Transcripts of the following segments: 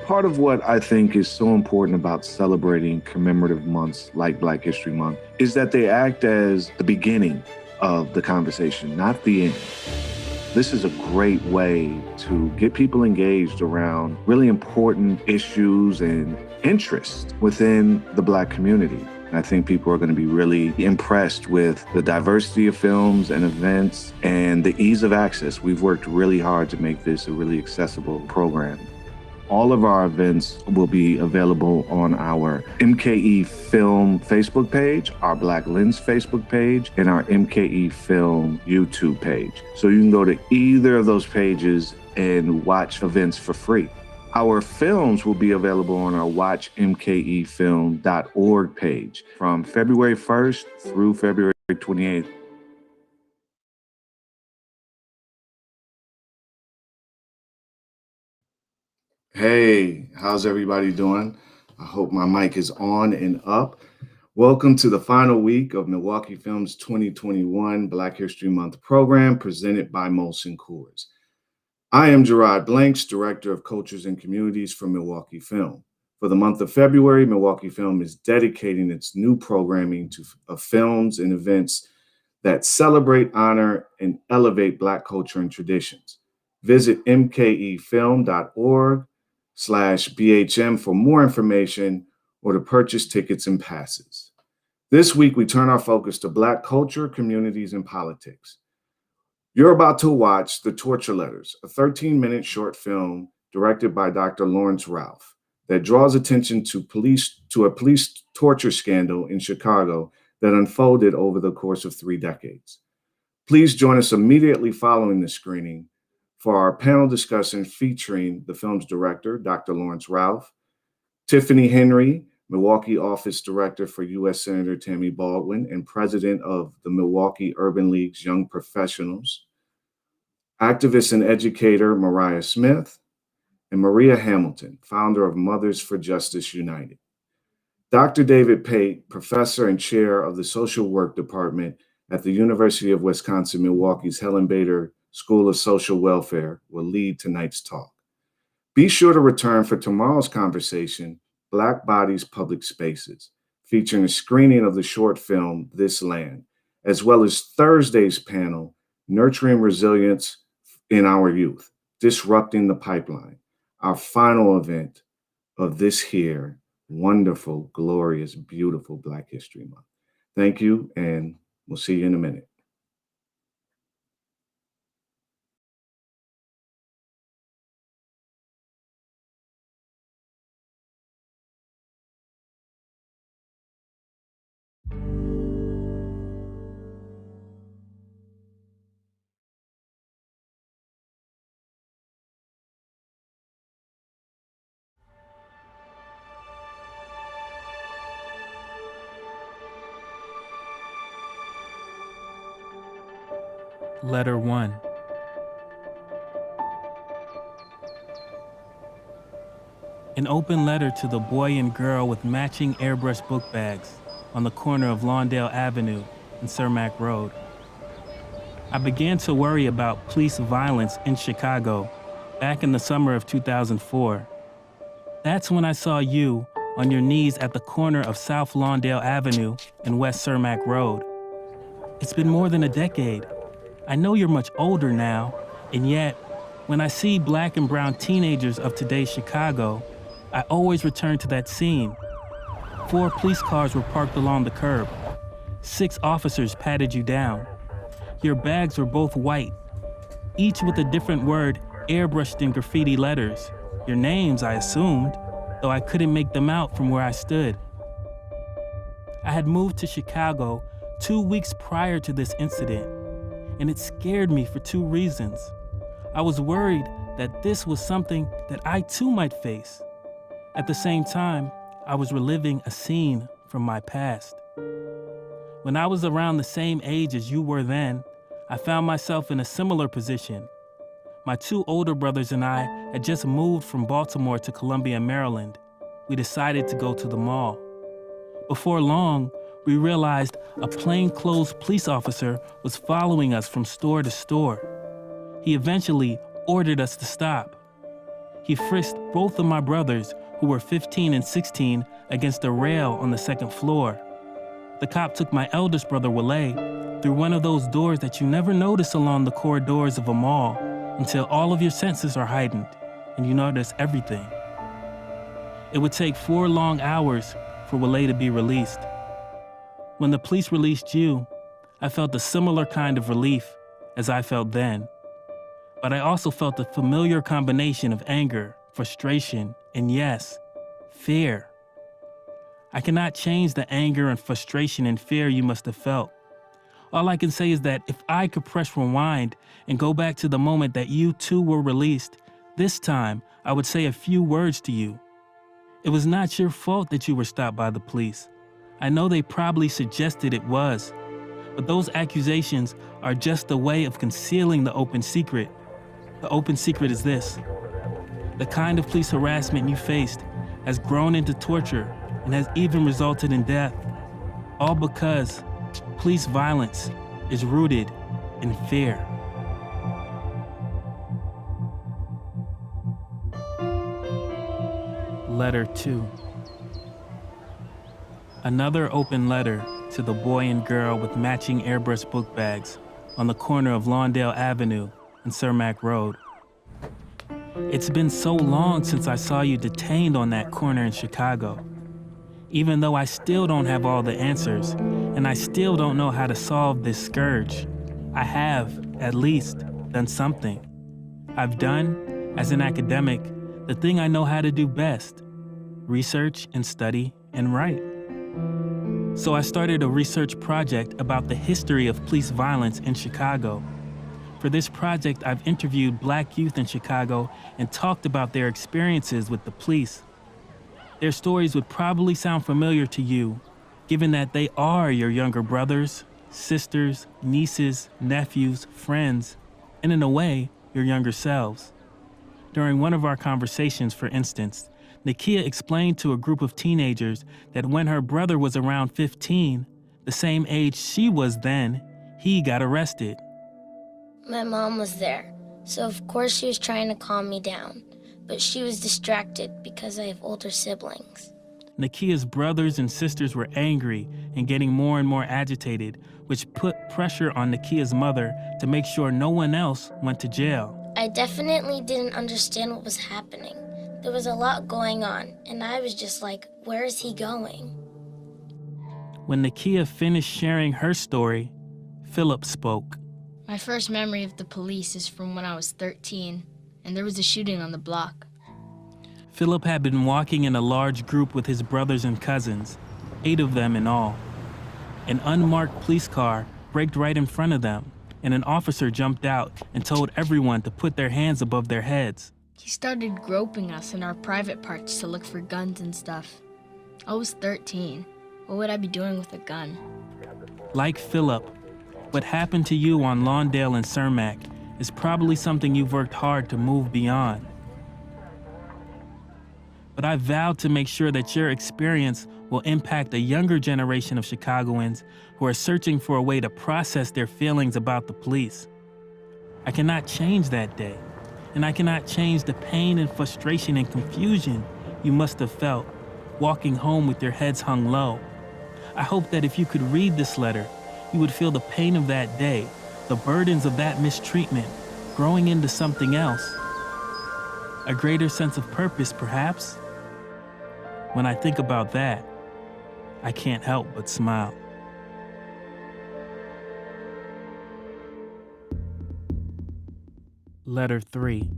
Part of what I think is so important about celebrating commemorative months like Black History Month is that they act as the beginning of the conversation, not the end. This is a great way to get people engaged around really important issues and interests within the Black community. And I think people are going to be really impressed with the diversity of films and events and the ease of access. We've worked really hard to make this a really accessible program. All of our events will be available on our MKE Film Facebook page, our Black Lens Facebook page, and our MKE Film YouTube page. So you can go to either of those pages and watch events for free. Our films will be available on our watchmkefilm.org page from February 1st through February 28th. Hey, how's everybody doing? I hope my mic is on and up. Welcome to the final week of Milwaukee Film's 2021 Black History Month program presented by Molson Coors. I am Gerard Blanks, Director of Cultures and Communities for Milwaukee Film. For the month of February, Milwaukee Film is dedicating its new programming to films and events that celebrate, honor, and elevate Black culture and traditions. Visit mkefilm.org/BHM for more information or to purchase tickets and passes. This week, we turn our focus to Black culture, communities, and politics. You're about to watch The Torture Letters, a 13-minute short film directed by Dr. Laurence Ralph that draws attention to a police torture scandal in Chicago that unfolded over the course of 3 decades. Please join us immediately following the screening for our panel discussion featuring the film's director, Dr. Laurence Ralph, Tiffany Henry, Milwaukee Office Director for U.S. Senator Tammy Baldwin and President of the Milwaukee Urban League's Young Professionals, activist and educator Mariah Smith, and Maria Hamilton, founder of Mothers for Justice United. Dr. David Pate, professor and chair of the Social Work Department at the University of Wisconsin-Milwaukee's Helen Bader School of Social Welfare, will lead tonight's talk. Be sure to return for tomorrow's conversation, Black Bodies, Public Spaces, featuring a screening of the short film, This Land, as well as Thursday's panel, Nurturing Resilience in Our Youth, Disrupting the Pipeline, our final event of this here wonderful, glorious, beautiful Black History Month. Thank you, and we'll see you in a minute. Letter 1. An open letter to the boy and girl with matching airbrush book bags on the corner of Lawndale Avenue and Cermak Road. I began to worry about police violence in Chicago back in the summer of 2004. That's when I saw you on your knees at the corner of South Lawndale Avenue and West Cermak Road. It's been more than a decade. I know you're much older now, and yet, when I see Black and brown teenagers of today's Chicago, I always return to that scene. 4 police cars were parked along the curb. 6 officers patted you down. Your bags were both white, each with a different word airbrushed in graffiti letters. Your names, I assumed, though I couldn't make them out from where I stood. I had moved to Chicago 2 weeks prior to this incident, and it scared me for 2 reasons. I was worried that this was something that I too might face. At the same time, I was reliving a scene from my past. When I was around the same age as you were then, I found myself in a similar position. My 2 older brothers and I had just moved from Baltimore to Columbia, Maryland. We decided to go to the mall. Before long, we realized a plainclothes police officer was following us from store to store. He eventually ordered us to stop. He frisked both of my brothers, who were 15 and 16, against a rail on the second floor. The cop took my eldest brother, Wale, through one of those doors that you never notice along the corridors of a mall until all of your senses are heightened and you notice everything. It would take 4 long hours for Wale to be released. When the police released you, I felt a similar kind of relief as I felt then. But I also felt a familiar combination of anger, frustration, and yes, fear. I cannot change the anger and frustration and fear you must have felt. All I can say is that if I could press rewind and go back to the moment that you too were released, this time I would say a few words to you. It was not your fault that you were stopped by the police. I know they probably suggested it was, but those accusations are just a way of concealing the open secret. The open secret is this: the kind of police harassment you faced has grown into torture and has even resulted in death, all because police violence is rooted in fear. Letter 2. Another open letter to the boy and girl with matching airbrush book bags on the corner of Lawndale Avenue and Cermak Road. It's been so long since I saw you detained on that corner in Chicago. Even though I still don't have all the answers, and I still don't know how to solve this scourge, I have, at least, done something. I've done, as an academic, the thing I know how to do best: research and study and write. So I started a research project about the history of police violence in Chicago. For this project, I've interviewed Black youth in Chicago and talked about their experiences with the police. Their stories would probably sound familiar to you, given that they are your younger brothers, sisters, nieces, nephews, friends, and in a way, your younger selves. During one of our conversations, for instance, Nakia explained to a group of teenagers that when her brother was around 15, the same age she was then, he got arrested. My mom was there, so of course she was trying to calm me down, but she was distracted because I have older siblings. Nakia's brothers and sisters were angry and getting more and more agitated, which put pressure on Nakia's mother to make sure no one else went to jail. I definitely didn't understand what was happening. There was a lot going on, and I was just like, where is he going? When Nakia finished sharing her story, Philip spoke. My first memory of the police is from when I was 13, and there was a shooting on the block. Philip had been walking in a large group with his brothers and cousins, 8 of them in all. An unmarked police car braked right in front of them, and an officer jumped out and told everyone to put their hands above their heads. He started groping us in our private parts to look for guns and stuff. I was 13. What would I be doing with a gun? Like Philip, what happened to you on Lawndale and Cermak is probably something you've worked hard to move beyond. But I vowed to make sure that your experience will impact a younger generation of Chicagoans who are searching for a way to process their feelings about the police. I cannot change that day, and I cannot change the pain and frustration and confusion you must have felt walking home with your heads hung low. I hope that if you could read this letter, you would feel the pain of that day, the burdens of that mistreatment, growing into something else. A greater sense of purpose, perhaps? When I think about that, I can't help but smile. Letter 3.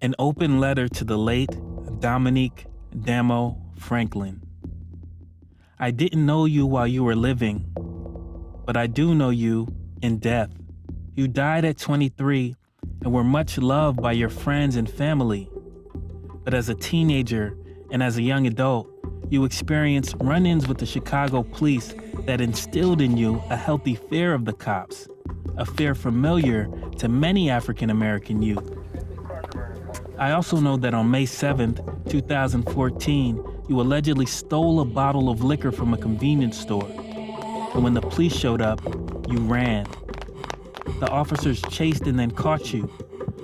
An open letter to the late Dominique Damo Franklin. I didn't know you while you were living, but I do know you in death. You died at 23 and were much loved by your friends and family. But as a teenager and as a young adult, you experienced run-ins with the Chicago police that instilled in you a healthy fear of the cops, a fear familiar to many African-American youth. I also know that on May 7th, 2014, you allegedly stole a bottle of liquor from a convenience store. And when the police showed up, you ran. the officers chased and then caught you.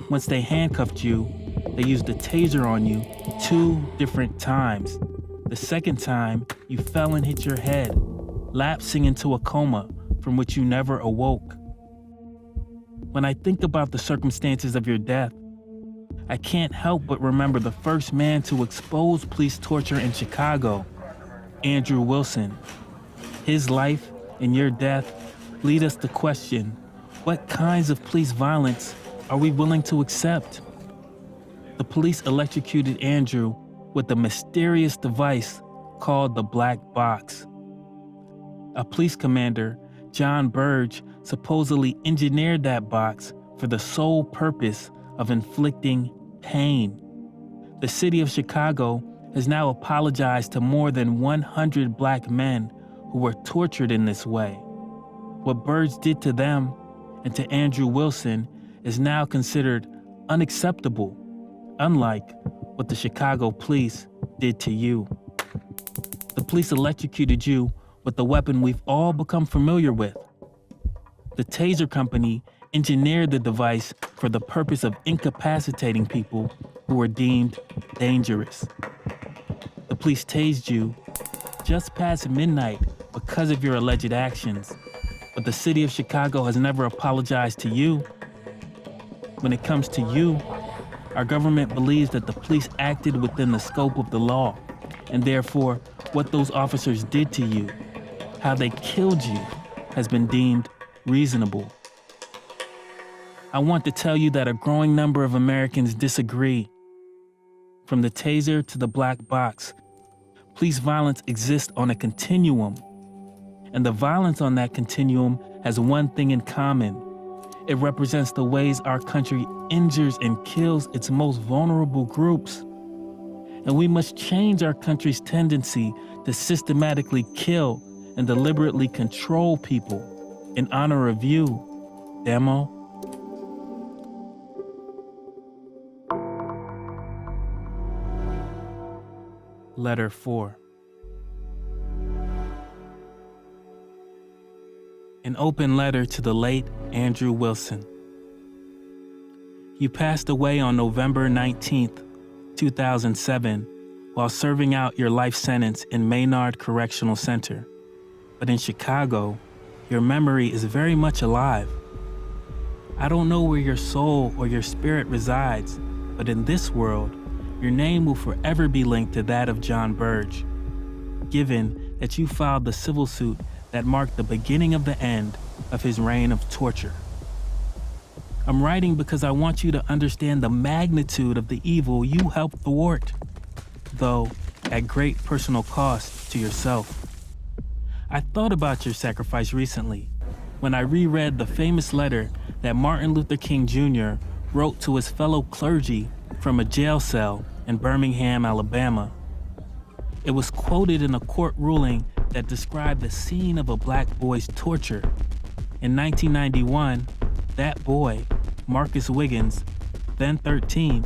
Once they handcuffed you, they used a taser on you 2 different times. The second time, you fell and hit your head, lapsing into a coma from which you never awoke. When I think about the circumstances of your death, I can't help but remember the first man to expose police torture in Chicago, Andrew Wilson. His life and your death lead us to question, what kinds of police violence are we willing to accept? The police electrocuted Andrew with a mysterious device called the black box. A police commander, John Burge, supposedly engineered that box for the sole purpose of inflicting pain. The city of Chicago has now apologized to more than 100 black men who were tortured in this way. What Burge did to them and to Andrew Wilson is now considered unacceptable, unlike what the Chicago police did to you. The police electrocuted you with the weapon we've all become familiar with. The taser company engineered the device for the purpose of incapacitating people who were deemed dangerous. The police tased you just past midnight because of your alleged actions, but the city of Chicago has never apologized to you. When it comes to you, our government believes that the police acted within the scope of the law, and therefore, what those officers did to you, how they killed you, has been deemed reasonable. I want to tell you that a growing number of Americans disagree. From the taser to the black box, police violence exists on a continuum, and the violence on that continuum has one thing in common. It represents the ways our country injures and kills its most vulnerable groups. And we must change our country's tendency to systematically kill and deliberately control people in honor of you, Demo. Letter 4. An open letter to the late Andrew Wilson. You passed away on November 19th, 2007, while serving out your life sentence in Maynard Correctional Center. But in Chicago, your memory is very much alive. I don't know where your soul or your spirit resides, but in this world, your name will forever be linked to that of John Burge, given that you filed the civil suit that marked the beginning of the end of his reign of torture. I'm writing because I want you to understand the magnitude of the evil you helped thwart, though at great personal cost to yourself. I thought about your sacrifice recently when I reread the famous letter that Martin Luther King Jr. wrote to his fellow clergy from a jail cell in Birmingham, Alabama. It was quoted in a court ruling that described the scene of a black boy's torture. In 1991, that boy, Marcus Wiggins, then 13,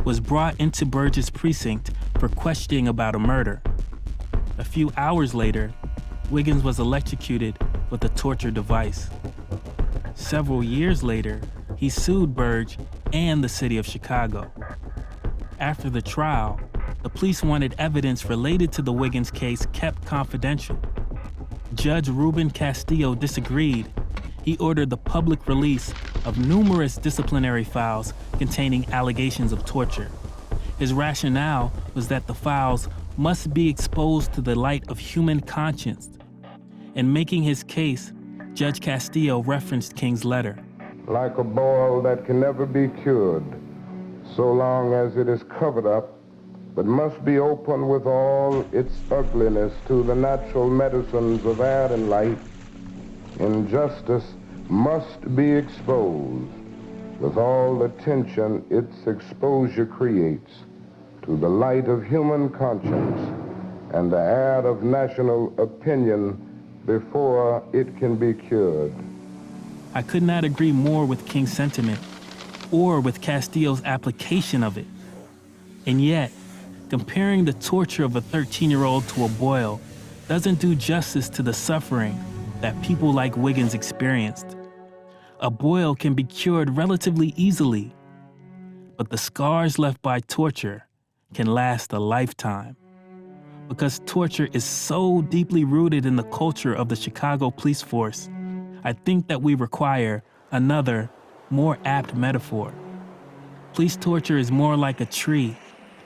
was brought into Burge's precinct for questioning about a murder. A few hours later, Wiggins was electrocuted with a torture device. Several years later, he sued Burge and the city of Chicago. After the trial, the police wanted evidence related to the Wiggins case kept confidential. Judge Ruben Castillo disagreed. He ordered the public release of numerous disciplinary files containing allegations of torture. His rationale was that the files must be exposed to the light of human conscience. In making his case, Judge Castillo referenced King's letter. Like a boil that can never be cured, so long as it is covered up, but must be open with all its ugliness to the natural medicines of air and light, injustice must be exposed with all the tension its exposure creates to the light of human conscience and the air of national opinion before it can be cured. I could not agree more with King's sentiment or with Castillo's application of it. And yet, comparing the torture of a 13-year-old to a boil doesn't do justice to the suffering that people like Wiggins experienced. A boil can be cured relatively easily, but the scars left by torture can last a lifetime. Because torture is so deeply rooted in the culture of the Chicago police force, I think that we require another, more apt metaphor. Police torture is more like a tree,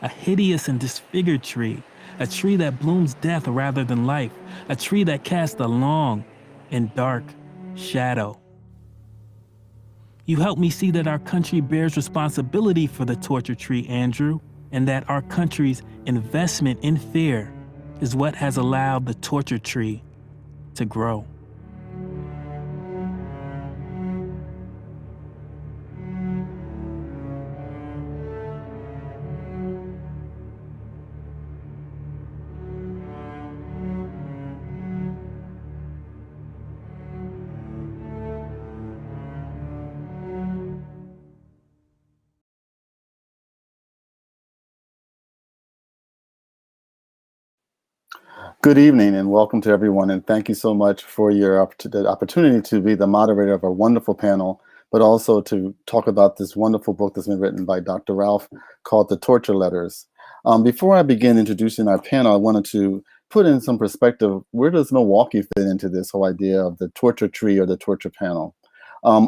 a hideous and disfigured tree, a tree that blooms death rather than life, a tree that casts a long and dark shadow. You helped me see that our country bears responsibility for the torture tree, Andrew, and that our country's investment in fear is what has allowed the torture tree to grow. Good evening and welcome to everyone, and thank you so much for your opportunity to be the moderator of a wonderful panel, but also to talk about this wonderful book that's been written by Dr. Ralph called The Torture Letters. Before I begin introducing our panel, I wanted to put in some perspective. Where does Milwaukee fit into this whole idea of the torture tree or the torture panel?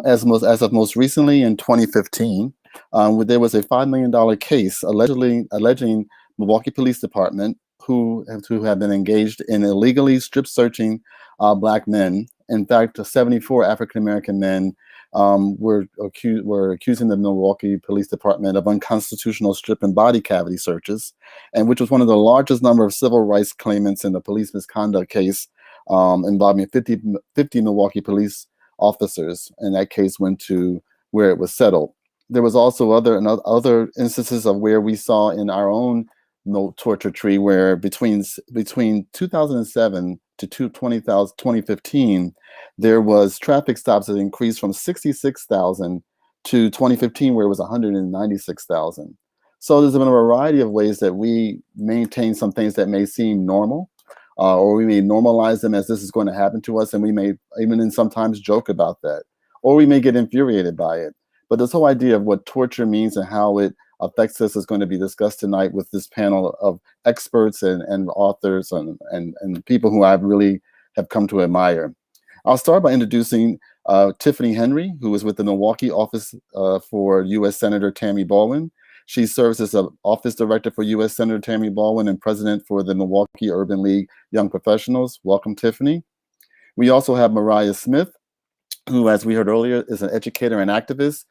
As of most recently in 2015, there was a $5 million case alleging Milwaukee Police Department who have been engaged in illegally strip searching Black men. In fact, 74 African-American men were accusing the Milwaukee Police Department of unconstitutional strip and body cavity searches, and which was one of the largest number of civil rights claimants in the police misconduct case involving 50 Milwaukee police officers. And that case went to where it was settled. There was also other instances of where we saw in our own torture tree, where between 2007 to 2015, there was traffic stops that increased from 66,000 to 2015, where it was 196,000. So there's been a variety of ways that we maintain some things that may seem normal, or we may normalize them as this is going to happen to us, and we may even sometimes joke about that, or we may get infuriated by it. But this whole idea of what torture means and how it affects us is going to be discussed tonight with this panel of experts and authors and people who I really have come to admire. I'll start by introducing Tiffany Henry, who is with the Milwaukee office for U.S. Senator Tammy Baldwin. She serves as an office director for U.S. Senator Tammy Baldwin and president for the Milwaukee Urban League Young Professionals. Welcome, Tiffany. We also have Mariah Smith, who, as we heard earlier, is an educator and activist.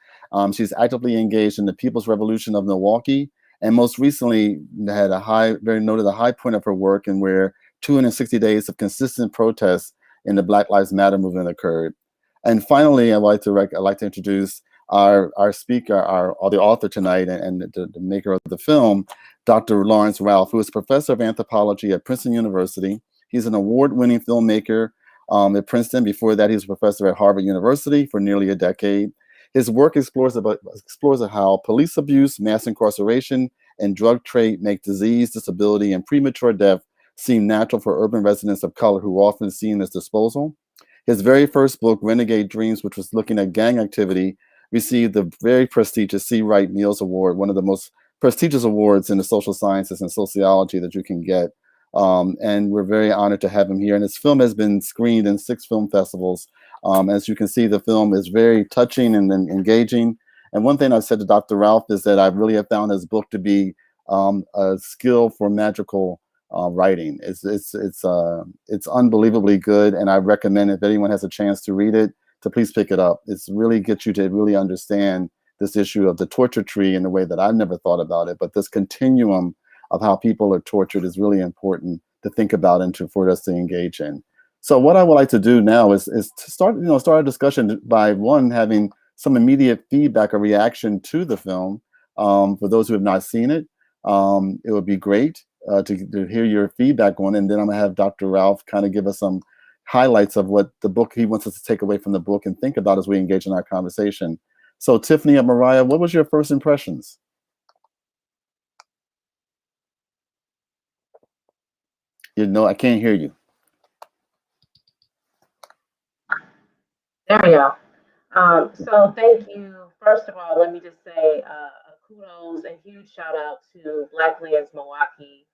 She's actively engaged in the People's Revolution of Milwaukee, and most recently had a high point of her work, and where 260 days of consistent protests in the Black Lives Matter movement occurred. And finally, I'd like to introduce our speaker, the author tonight, and the maker of the film, Dr. Laurence Ralph, who is professor of anthropology at Princeton University. He's an award-winning filmmaker at Princeton. Before that, he was a professor at Harvard University for nearly a decade. His work explores how police abuse, mass incarceration, and drug trade make disease, disability, and premature death seem natural for urban residents of color who are often seen as disposal. His very first book, Renegade Dreams, which was looking at gang activity, received the very prestigious C. Wright Mills Award, one of the most prestigious awards in the social sciences and sociology that you can get. And we're very honored to have him here. And his film has been screened in 6 film festivals. As you can see, the film is very touching and engaging. And one thing I've said to Dr. Ralph is that I really have found his book to be a skill for magical writing. It's unbelievably good, and I recommend, if anyone has a chance to read it, to please pick it up. It's really gets you to really understand this issue of the torture tree in a way that I've never thought about it. But this continuum of how people are tortured is really important to think about and for us to engage in. So what I would like to do now is to start a discussion by having some immediate feedback or reaction to the film. For those who have not seen it, it would be great to hear your feedback on it. And then I'm gonna have Dr. Ralph kind of give us some highlights of what the book he wants us to take away from the book and think about as we engage in our conversation. So Tiffany and Mariah, what was your first impressions? I can't hear you. There we go. So thank you. First of all, let me just say kudos and huge shout out to Black Lives Milwaukee,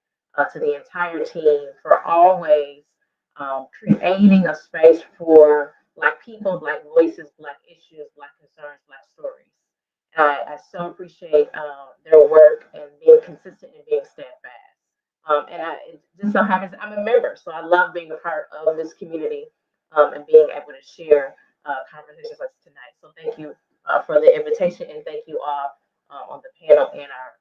to the entire team for always creating a space for Black people, Black voices, Black issues, Black concerns, Black stories. I so appreciate their work and being consistent and being steadfast. It just so happens I'm a member, so I love being a part of this community and being able to share conversations like tonight. So thank you for the invitation, and thank you all on the panel and our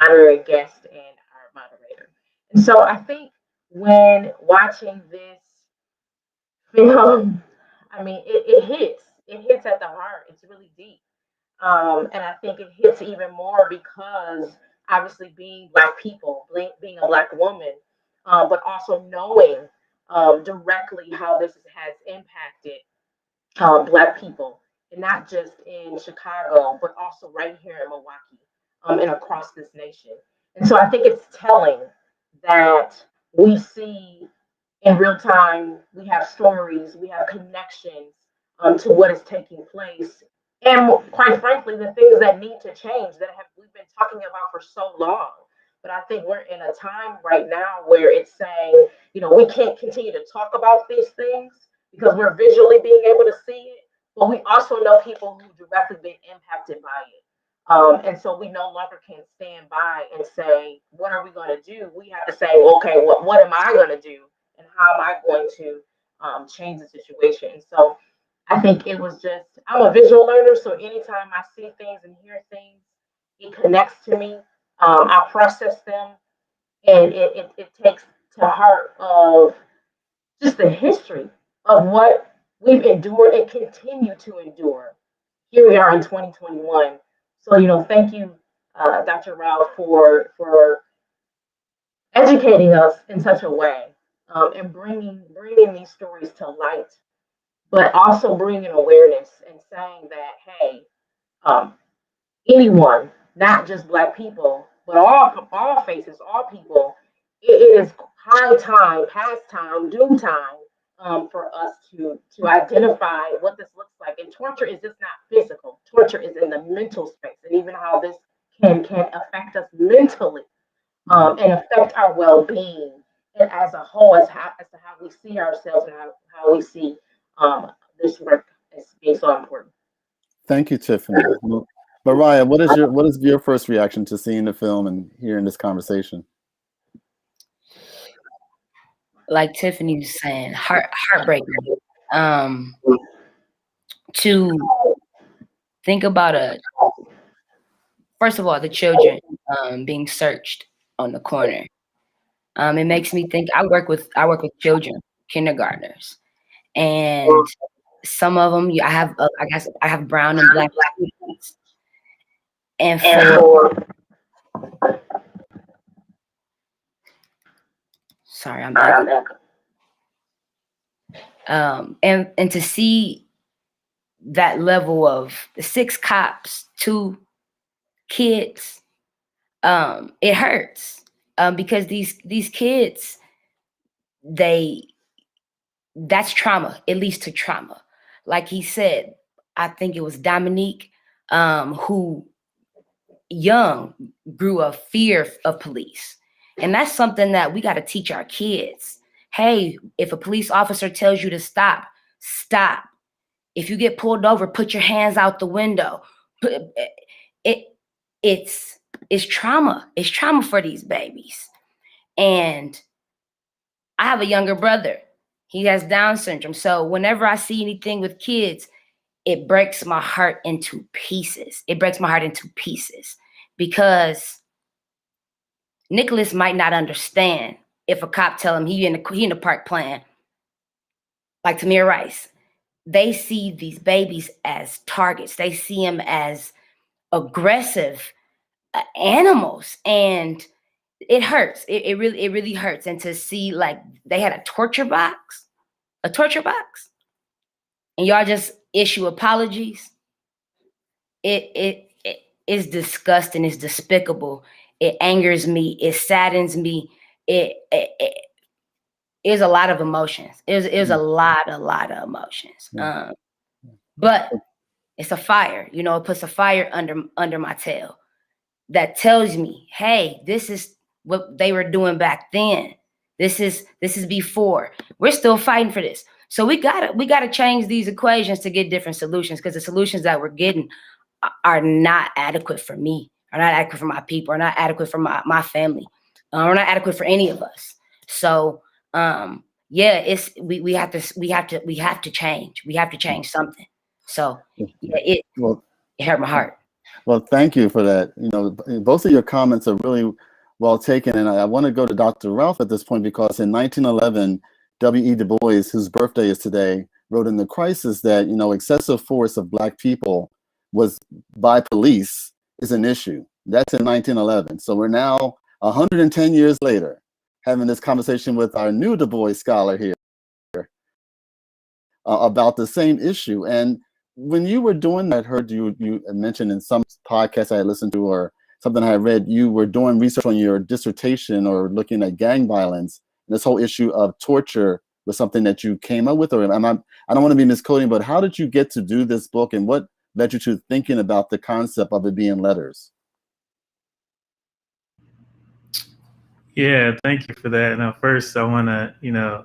honorary guest and our moderator. And so I think when watching this film, I mean, it hits at the heart. It's really deep. And I think it hits even more because obviously being Black people, being a Black woman, but also knowing directly how this has impacted Black people, and not just in Chicago, but also right here in Milwaukee, and across this nation. And so I think it's telling that we see in real time, we have stories, we have connections to what is taking place, and quite frankly, the things that need to change that have we've been talking about for so long. But I think we're in a time right now where it's saying, we can't continue to talk about these things because we're visually being able to see it, but we also know people who directly been impacted by it. And so we no longer can stand by and say, what are we going to do? We have to say, well, okay, what am I going to do? And how am I going to change the situation? And so I think it was just, I'm a visual learner. So anytime I see things and hear things, it connects to me. I process them, and it takes to heart of just the history of what we've endured and continue to endure. Here we are in 2021. So, thank you, Dr. Ralph, for educating us in such a way, and bringing these stories to light, but also bringing awareness and saying that, hey, um, anyone, not just Black people, but all faces, all people, it is high time, past time, due time, for us to identify what this looks like. And torture is just not physical. Torture is in the mental space, and even how this can affect us mentally, and affect our well-being, and as a whole, as to how we see ourselves, and how we see this work as being so important. Thank you, Tiffany. Mariah, what is your first reaction to seeing the film and hearing this conversation? Like Tiffany was saying, heartbreaking. To think about first of all, the children being searched on the corner. It makes me think. I work with children, kindergartners, and some of them, I guess I have brown and Black students, and sorry, I'm echoing. And to see that level of 6 cops, 2 kids, it hurts, because these kids, that's trauma. It leads to trauma. Like he said, I think it was Dominique, who young grew a fear of police. And that's something that we got to teach our kids. Hey, if a police officer tells you to stop, stop. If you get pulled over, put your hands out the window. It's trauma. It's trauma for these babies. And I have a younger brother. He has Down syndrome. So whenever I see anything with kids, it breaks my heart into pieces. It breaks my heart into pieces, because Nicholas might not understand if a cop tell him he in the park playing, like Tamir Rice. They see these babies as targets. They see them as aggressive animals, and it hurts. It really hurts. And to see, like, they had a torture box, and y'all just issue apologies. It is disgusting. It's despicable. It angers me. It saddens me. It is a lot of emotions. It was a lot of emotions. but it's a fire, you know, it puts a fire under my tail that tells me, hey, this is what they were doing back then. This is before. We're still fighting for this. So we gotta change these equations to get different solutions, because the solutions that we're getting are not adequate for me, are not adequate for my people, are not adequate for my family, are not adequate for any of us. So yeah, we have to change. We have to change something. So yeah, it hurt my heart. Well, thank you for that. You know, both of your comments are really well taken. And I want to go to Dr. Ralph at this point, because in 1911, W.E. Du Bois, whose birthday is today, wrote in The Crisis that, you know, excessive force of Black people was by police is an issue. That's in 1911. So we're now 110 years later having this conversation with our new Du Bois scholar here about the same issue. And when you were doing that, I heard you mentioned in some podcast I had listened to or something I had read, you were doing research on your dissertation or looking at gang violence. And this whole issue of torture was something that you came up with, or I don't want to be misquoting, but how did you get to do this book, and what led you to thinking about the concept of it being letters? Yeah, thank you for that. Now, first, I want to, you know,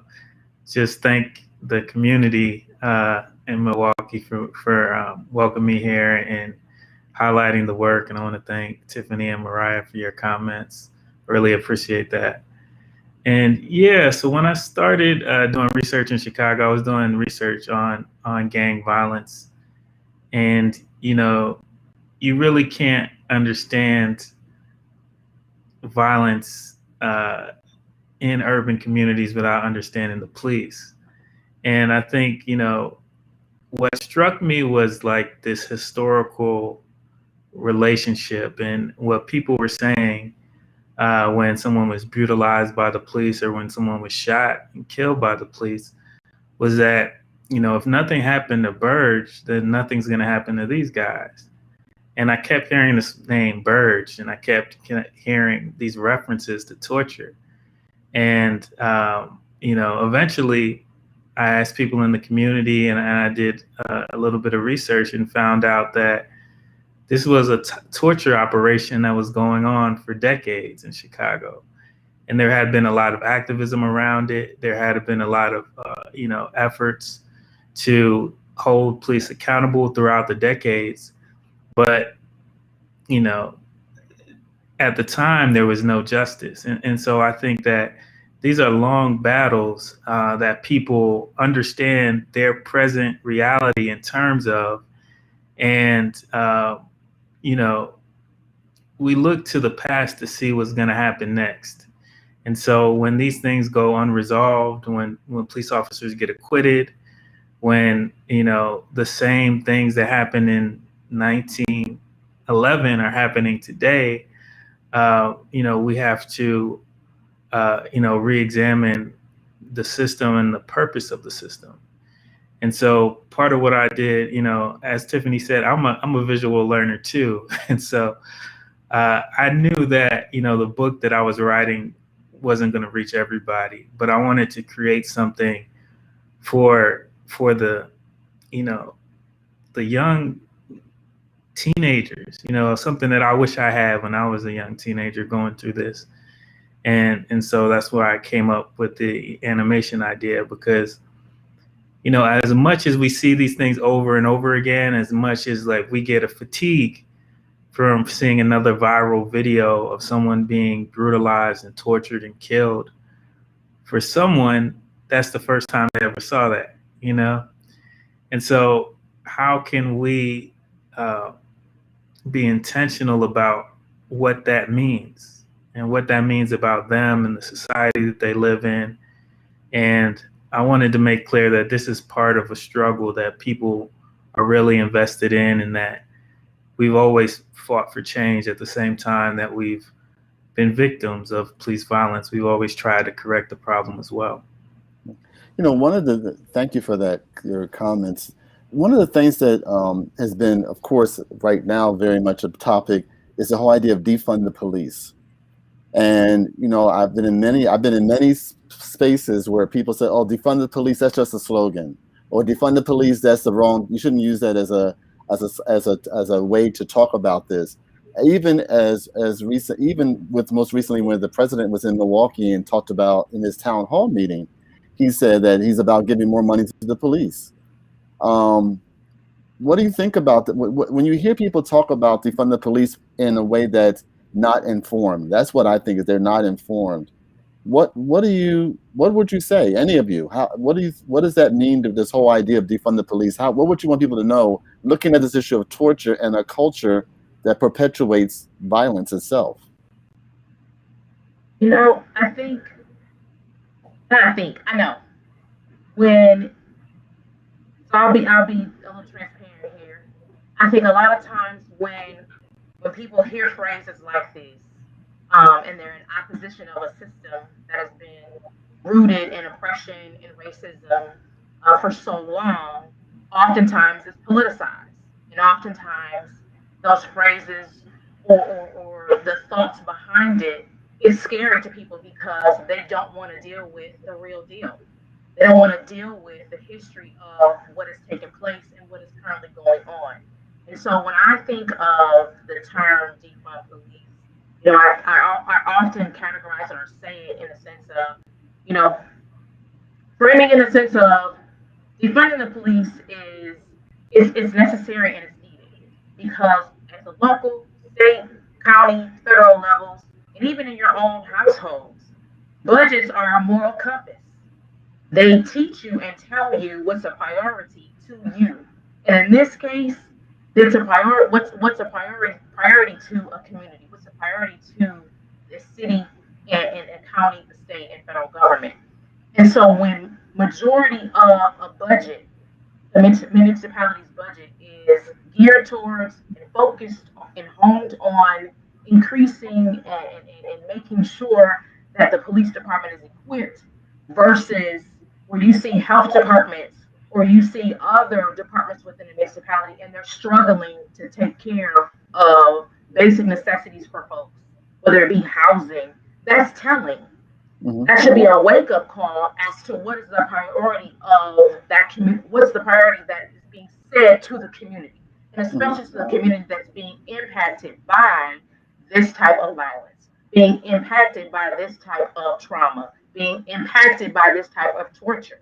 just thank the community in Milwaukee for welcoming me here and highlighting the work. And I want to thank Tiffany and Mariah for your comments. Really appreciate that. And yeah, so when I started doing research in Chicago, I was doing research on gang violence. And, you know, you really can't understand violence in urban communities without understanding the police. And I think, you know, what struck me was like this historical relationship and what people were saying when someone was brutalized by the police or when someone was shot and killed by the police was that, you know, if nothing happened to Burge, then nothing's going to happen to these guys. And I kept hearing this name Burge, and I kept hearing these references to torture. And, you know, eventually I asked people in the community, and I did a little bit of research and found out that this was a torture operation that was going on for decades in Chicago. And there had been a lot of activism around it. There had been a lot of, you know, efforts to hold police accountable throughout the decades. But, you know, at the time, there was no justice. And so I think that these are long battles that people understand their present reality in terms of. And, you know, we look to the past to see what's going to happen next. And so when these things go unresolved, when police officers get acquitted, when, you know, the same things that happened in 1911 are happening today, you know, we have to, you know, re-examine the system and the purpose of the system. And so part of what I did, you know, as Tiffany said, I'm a visual learner too. And so I knew that, you know, the book that I was writing wasn't going to reach everybody, but I wanted to create something for the, you know, the young teenagers, you know, something that I wish I had when I was a young teenager going through this. And so that's why I came up with the animation idea, because, you know, as much as we see these things over and over again, as much as like we get a fatigue from seeing another viral video of someone being brutalized and tortured and killed, for someone, that's the first time they ever saw that, you know? And so how can we be intentional about what that means and what that means about them and the society that they live in? And I wanted to make clear that this is part of a struggle that people are really invested in, and that we've always fought for change at the same time that we've been victims of police violence. We've always tried to correct the problem as well. You know, thank you for that, your comments. One of the things that has been, of course, right now very much a topic is the whole idea of defund the police. And, you know, I've been in many spaces where people say, oh, defund the police, that's just a slogan. or defund the police, that's the wrong, you shouldn't use that as a way to talk about this. Even most recently when the president was in Milwaukee and talked about in his town hall meeting, he said that he's about giving more money to the police. What do you think about that? When you hear people talk about defund the police in a way that's not informed? That's what I think, is they're not informed. What would you say, any of you? What does that mean to this whole idea of defund the police? What would you want people to know, looking at this issue of torture and a culture that perpetuates violence itself? You know, I know when, so I'll be a little transparent here. I think a lot of times when people hear phrases like these, and they're in opposition of a system that has been rooted in oppression and racism for so long, oftentimes it's politicized. And oftentimes those phrases or the thoughts behind it is scary to people because they don't want to deal with the real deal. They don't want to deal with the history of what has taken place and what is currently going on. And so when I think of the term defund police, you know, I often categorize it or say it in the sense of, you know, framing in the sense of defunding the police is necessary and it's needed because at the local, state, county, federal levels, and even in your own households, budgets are a moral compass. They teach you and tell you what's a priority to you. And in this case, it's a priority. What's a priority to a community? What's a priority to the city and county, the state, and federal government? And so when majority of a budget, the municipality's budget is geared towards and focused and honed on increasing and making sure that the police department is equipped versus where you see health departments or you see other departments within the municipality and they're struggling to take care of basic necessities for folks, whether it be housing, that's telling. Mm-hmm. That should be a wake-up call as to what is the priority of that community, what's the priority that is being said to the community, and especially to the community that's being impacted by this type of violence, being impacted by this type of trauma, being impacted by this type of torture.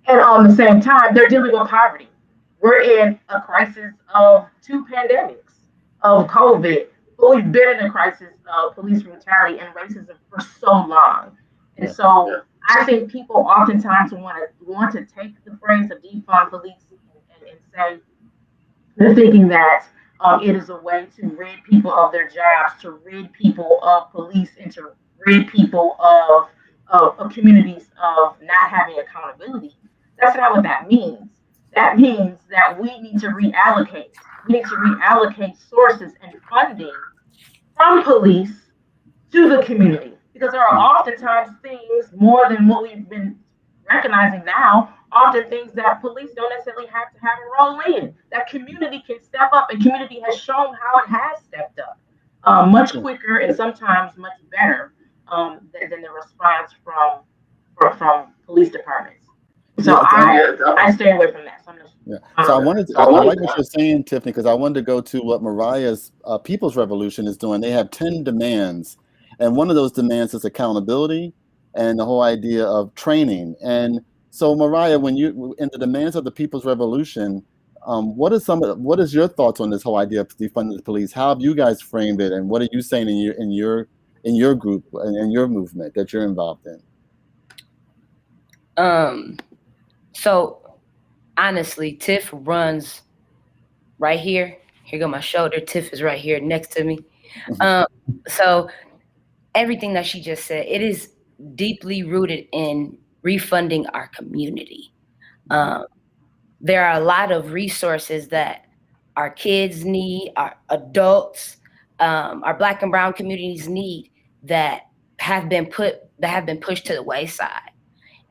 And on the same time, they're dealing with poverty. We're in a crisis of 2 pandemics, of COVID. We've been in a crisis of police brutality and racism for so long. And so I think people oftentimes want to take the phrase of defund police and say, they're thinking that it is a way to rid people of their jobs, to rid people of police, and to rid people of communities of not having accountability. That's not what that means. That means that we need to reallocate. We need to reallocate sources and funding from police to the community. Because there are oftentimes things, more than what we've been recognizing now, often things that police don't necessarily have to have a role in. That community can step up, and community has shown how it has stepped up much quicker and sometimes much better than the response from police departments. So I stay away from that. So I like what you're saying, Tiffany, because I wanted to go to what Mariah's People's Revolution is doing. They have 10 demands, and one of those demands is accountability and the whole idea of training. And so, Mariah, when you in the demands of the People's Revolution, what is your thoughts on this whole idea of defunding the police? How have you guys framed it, and what are you saying in your group and in your movement that you're involved in? So honestly, Tiff runs right here. Here go my shoulder. Tiff is right here next to me. So everything that she just said, it is deeply rooted in refunding our community. There are a lot of resources that our kids need, our adults, our Black and Brown communities need that have been pushed to the wayside.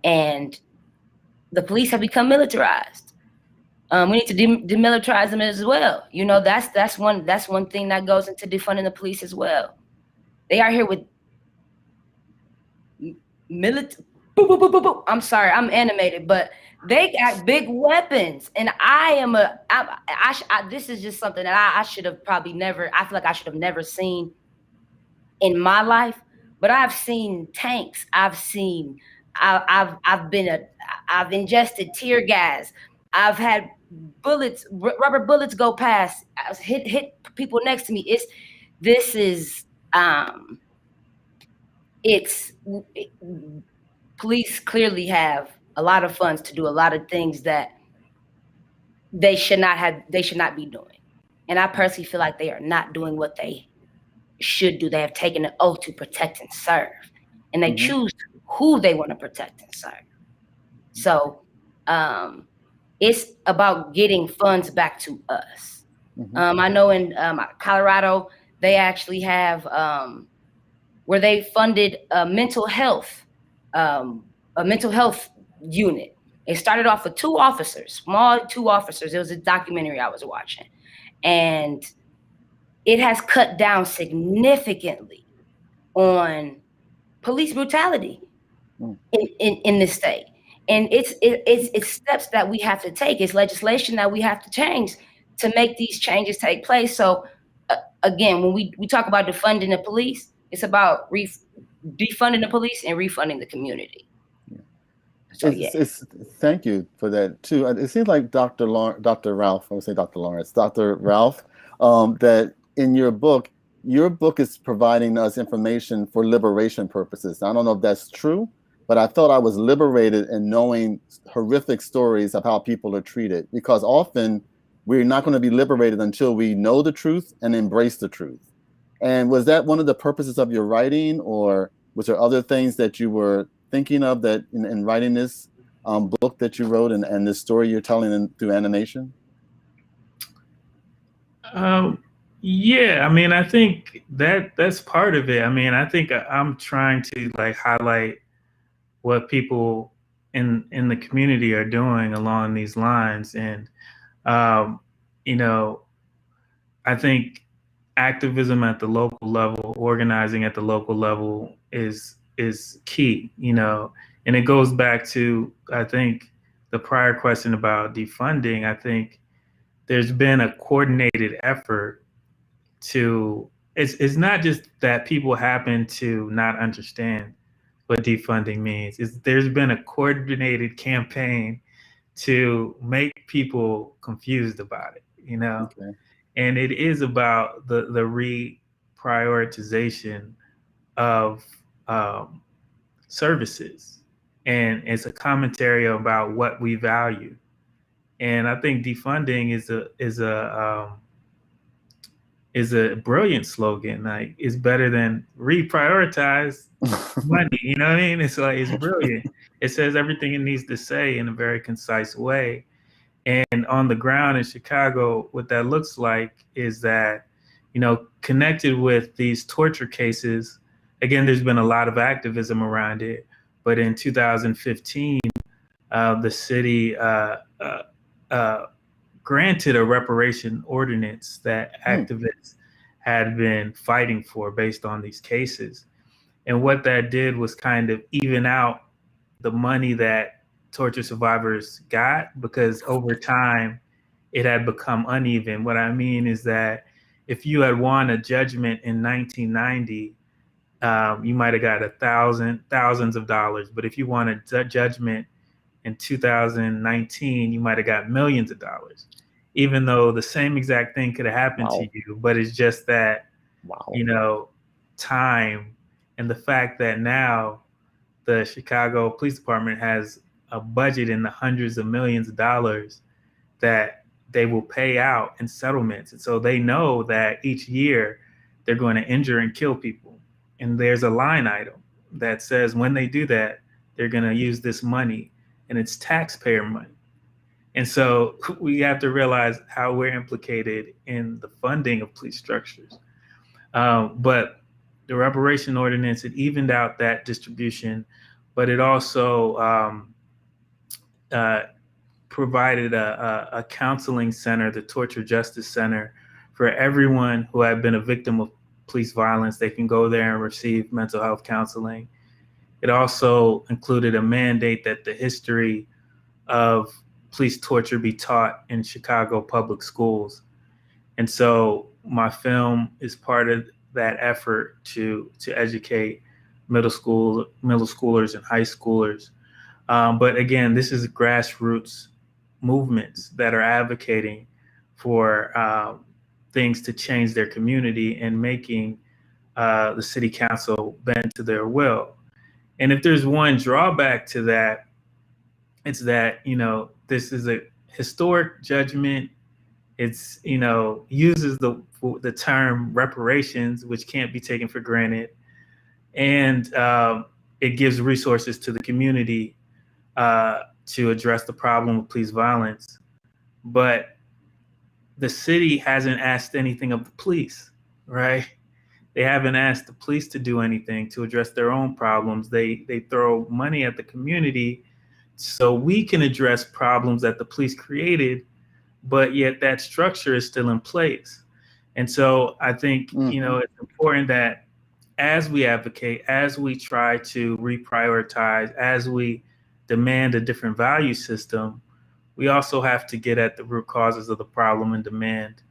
And the police have become militarized. We need to demilitarize them as well. You know, that's one thing that goes into defunding the police as well. They are here with boop, boop, boop, boop, boop. I'm sorry, I'm animated, but they got big weapons, and this is just something that I should have probably never. I feel like I should have never seen in my life. But I've seen tanks. I've ingested tear gas. I've had bullets, rubber bullets go past. I've hit people next to me. Police clearly have a lot of funds to do a lot of things that they should not be doing. And I personally feel like they are not doing what they should do. They have taken an oath to protect and serve, and they choose who they want to protect and serve. So it's about getting funds back to us. I know in Colorado, they actually have where they funded a mental health unit. It started off with small two officers. It was a documentary I was watching, and it has cut down significantly on police brutality in this state. And it's steps that we have to take. It's legislation that we have to change to make these changes take place. So again, when we talk about defunding the police, it's about defunding the police and refunding the community. So, thank you for that too. It seems like Dr. Ralph, I would say Dr. Laurence, Dr. Ralph, that in your book is providing us information for liberation purposes. I don't know if that's true, but I felt I was liberated in knowing horrific stories of how people are treated, because often we're not going to be liberated until we know the truth and embrace the truth. And was that one of the purposes of your writing, or was there other things that you were thinking of that in writing this book that you wrote and this story you're telling through animation? Yeah, I mean, I think that's part of it. I mean, I think I'm trying to like highlight what people in the community are doing along these lines. And, you know, I think activism at the local level, organizing at the local level is key, you know, and it goes back to, I think, the prior question about defunding. I think there's been a coordinated effort to, it's not just that people happen to not understand what defunding means. There's been a coordinated campaign to make people confused about it, you know? Okay. And it is about the reprioritization of services. And it's a commentary about what we value. And I think defunding is a brilliant slogan. Like, it's better than reprioritize money. You know what I mean? It's like, it's brilliant. It says everything it needs to say in a very concise way. And on the ground in Chicago, what that looks like is that, you know, connected with these torture cases, again, there's been a lot of activism around it. But in 2015, the city granted a reparation ordinance that activists had been fighting for based on these cases. And what that did was kind of even out the money that torture survivors got, because over time it had become uneven. What I mean is that if you had won a judgment in 1990, you might have got thousands of dollars. But if you won a judgment in 2019, you might have got millions of dollars, even though the same exact thing could have happened to you. But it's just that, you know, time and the fact that now the Chicago Police Department has a budget in the hundreds of millions of dollars that they will pay out in settlements. And so they know that each year they're going to injure and kill people. And there's a line item that says when they do that, they're going to use this money, and it's taxpayer money. And so we have to realize how we're implicated in the funding of police structures. But the reparation ordinance, it evened out that distribution, but it also provided a counseling center, the Torture Justice Center, for everyone who had been a victim of police violence. They can go there and receive mental health counseling. It also included a mandate that the history of police torture be taught in Chicago public schools. And so my film is part of that effort to educate middle schoolers and high schoolers. But again, this is grassroots movements that are advocating for things to change their community and making the city council bend to their will. And if there's one drawback to that, it's that, this is a historic judgment. It's, uses the term reparations, which can't be taken for granted. And it gives resources to the community to address the problem of police violence. But the city hasn't asked anything of the police, right? They haven't asked the police to do anything to address their own problems. They throw money at the community so we can address problems that the police created, but yet that structure is still in place. And so I think, it's important that as we advocate, as we try to reprioritize, as we demand a different value system, we also have to get at the root causes of the problem and demand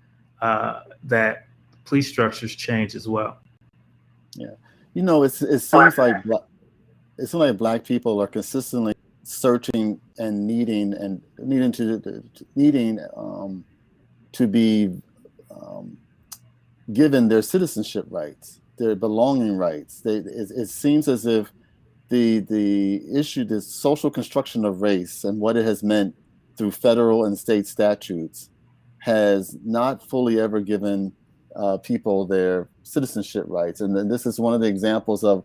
that police structures change as well. Yeah, it seems like Black people are consistently searching and needing to be given their citizenship rights, their belonging rights. It seems as if the issue, the social construction of race and what it has meant through federal and state statutes has not fully ever given people their citizenship rights. And then this is one of the examples of,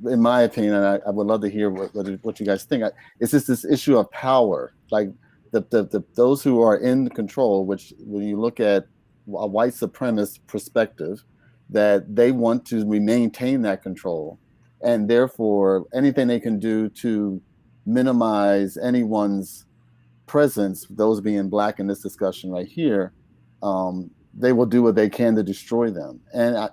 in my opinion, and I would love to hear what you guys think. It's just this issue of power, like those who are in control, which when you look at a white supremacist perspective, that they want to maintain that control. And therefore, anything they can do to minimize anyone's presence, those being Black in this discussion right here, they will do what they can to destroy them. And I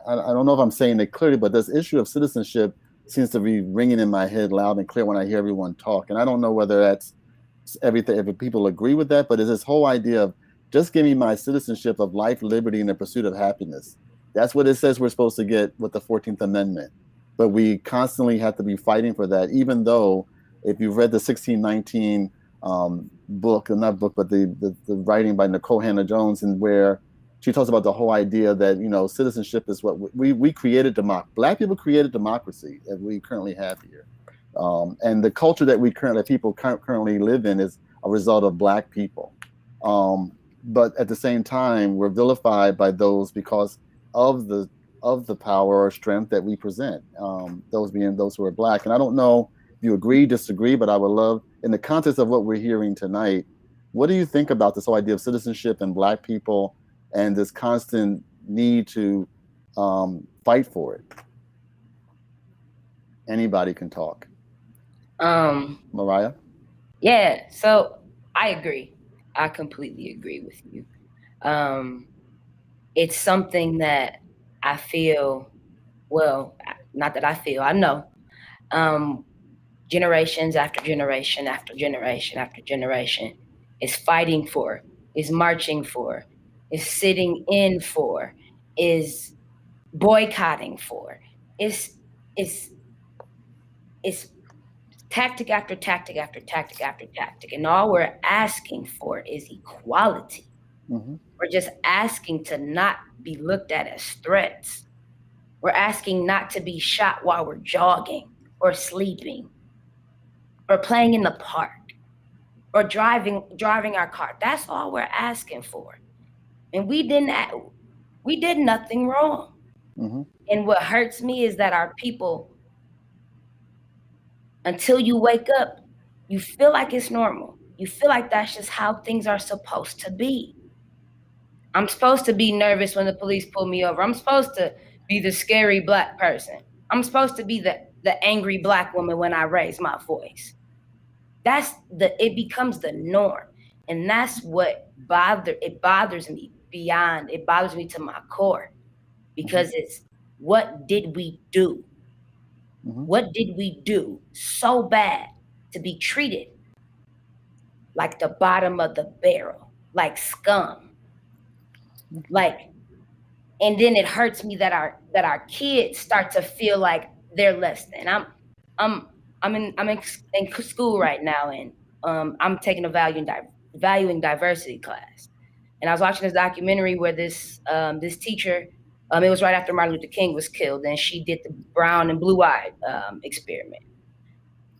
don't know if I'm saying it clearly, but this issue of citizenship seems to be ringing in my head loud and clear when I hear everyone talk. And I don't know whether that's everything, if people agree with that, but it's this whole idea of just give me my citizenship of life, liberty, and the pursuit of happiness. That's what it says we're supposed to get with the 14th Amendment. But we constantly have to be fighting for that, even though if you've read the 1619 book, not book, but the writing by Nicole Hannah-Jones, and where she talks about the whole idea that, citizenship is what we created. Black people created democracy that we currently have here. And the culture that people currently live in is a result of Black people. But at the same time, we're vilified by those because of the power or strength that we present, those being those who are Black. And I don't know if you agree, disagree, but I would love, in the context of what we're hearing tonight, what do you think about this whole idea of citizenship and Black people and this constant need to fight for it? Anybody can talk. Mariah? Yeah, so I agree. I completely agree with you. It's something that I feel, well, not that I feel, I know, generations after generation after generation after generation is fighting for, is marching for, is sitting in for, is boycotting for. It's tactic after tactic after tactic after tactic. And all we're asking for is equality. Mm-hmm. We're just asking to not be looked at as threats. We're asking not to be shot while we're jogging or sleeping or playing in the park or driving our car. That's all we're asking for. And we did nothing wrong. Mm-hmm. And what hurts me is that our people, until you wake up, you feel like it's normal. You feel like that's just how things are supposed to be. I'm supposed to be nervous when the police pull me over. I'm supposed to be the scary Black person. I'm supposed to be the angry Black woman when I raise my voice. It becomes the norm. And that's what bothers me beyond. It bothers me to my core, because it's, what did we do? What did we do so bad to be treated like the bottom of the barrel, like scum? Like, and then it hurts me that our kids start to feel like they're less than. I'm in school right now, and I'm taking a valuing diversity class. And I was watching this documentary where this teacher, it was right after Martin Luther King was killed, and she did the brown and blue eye experiment.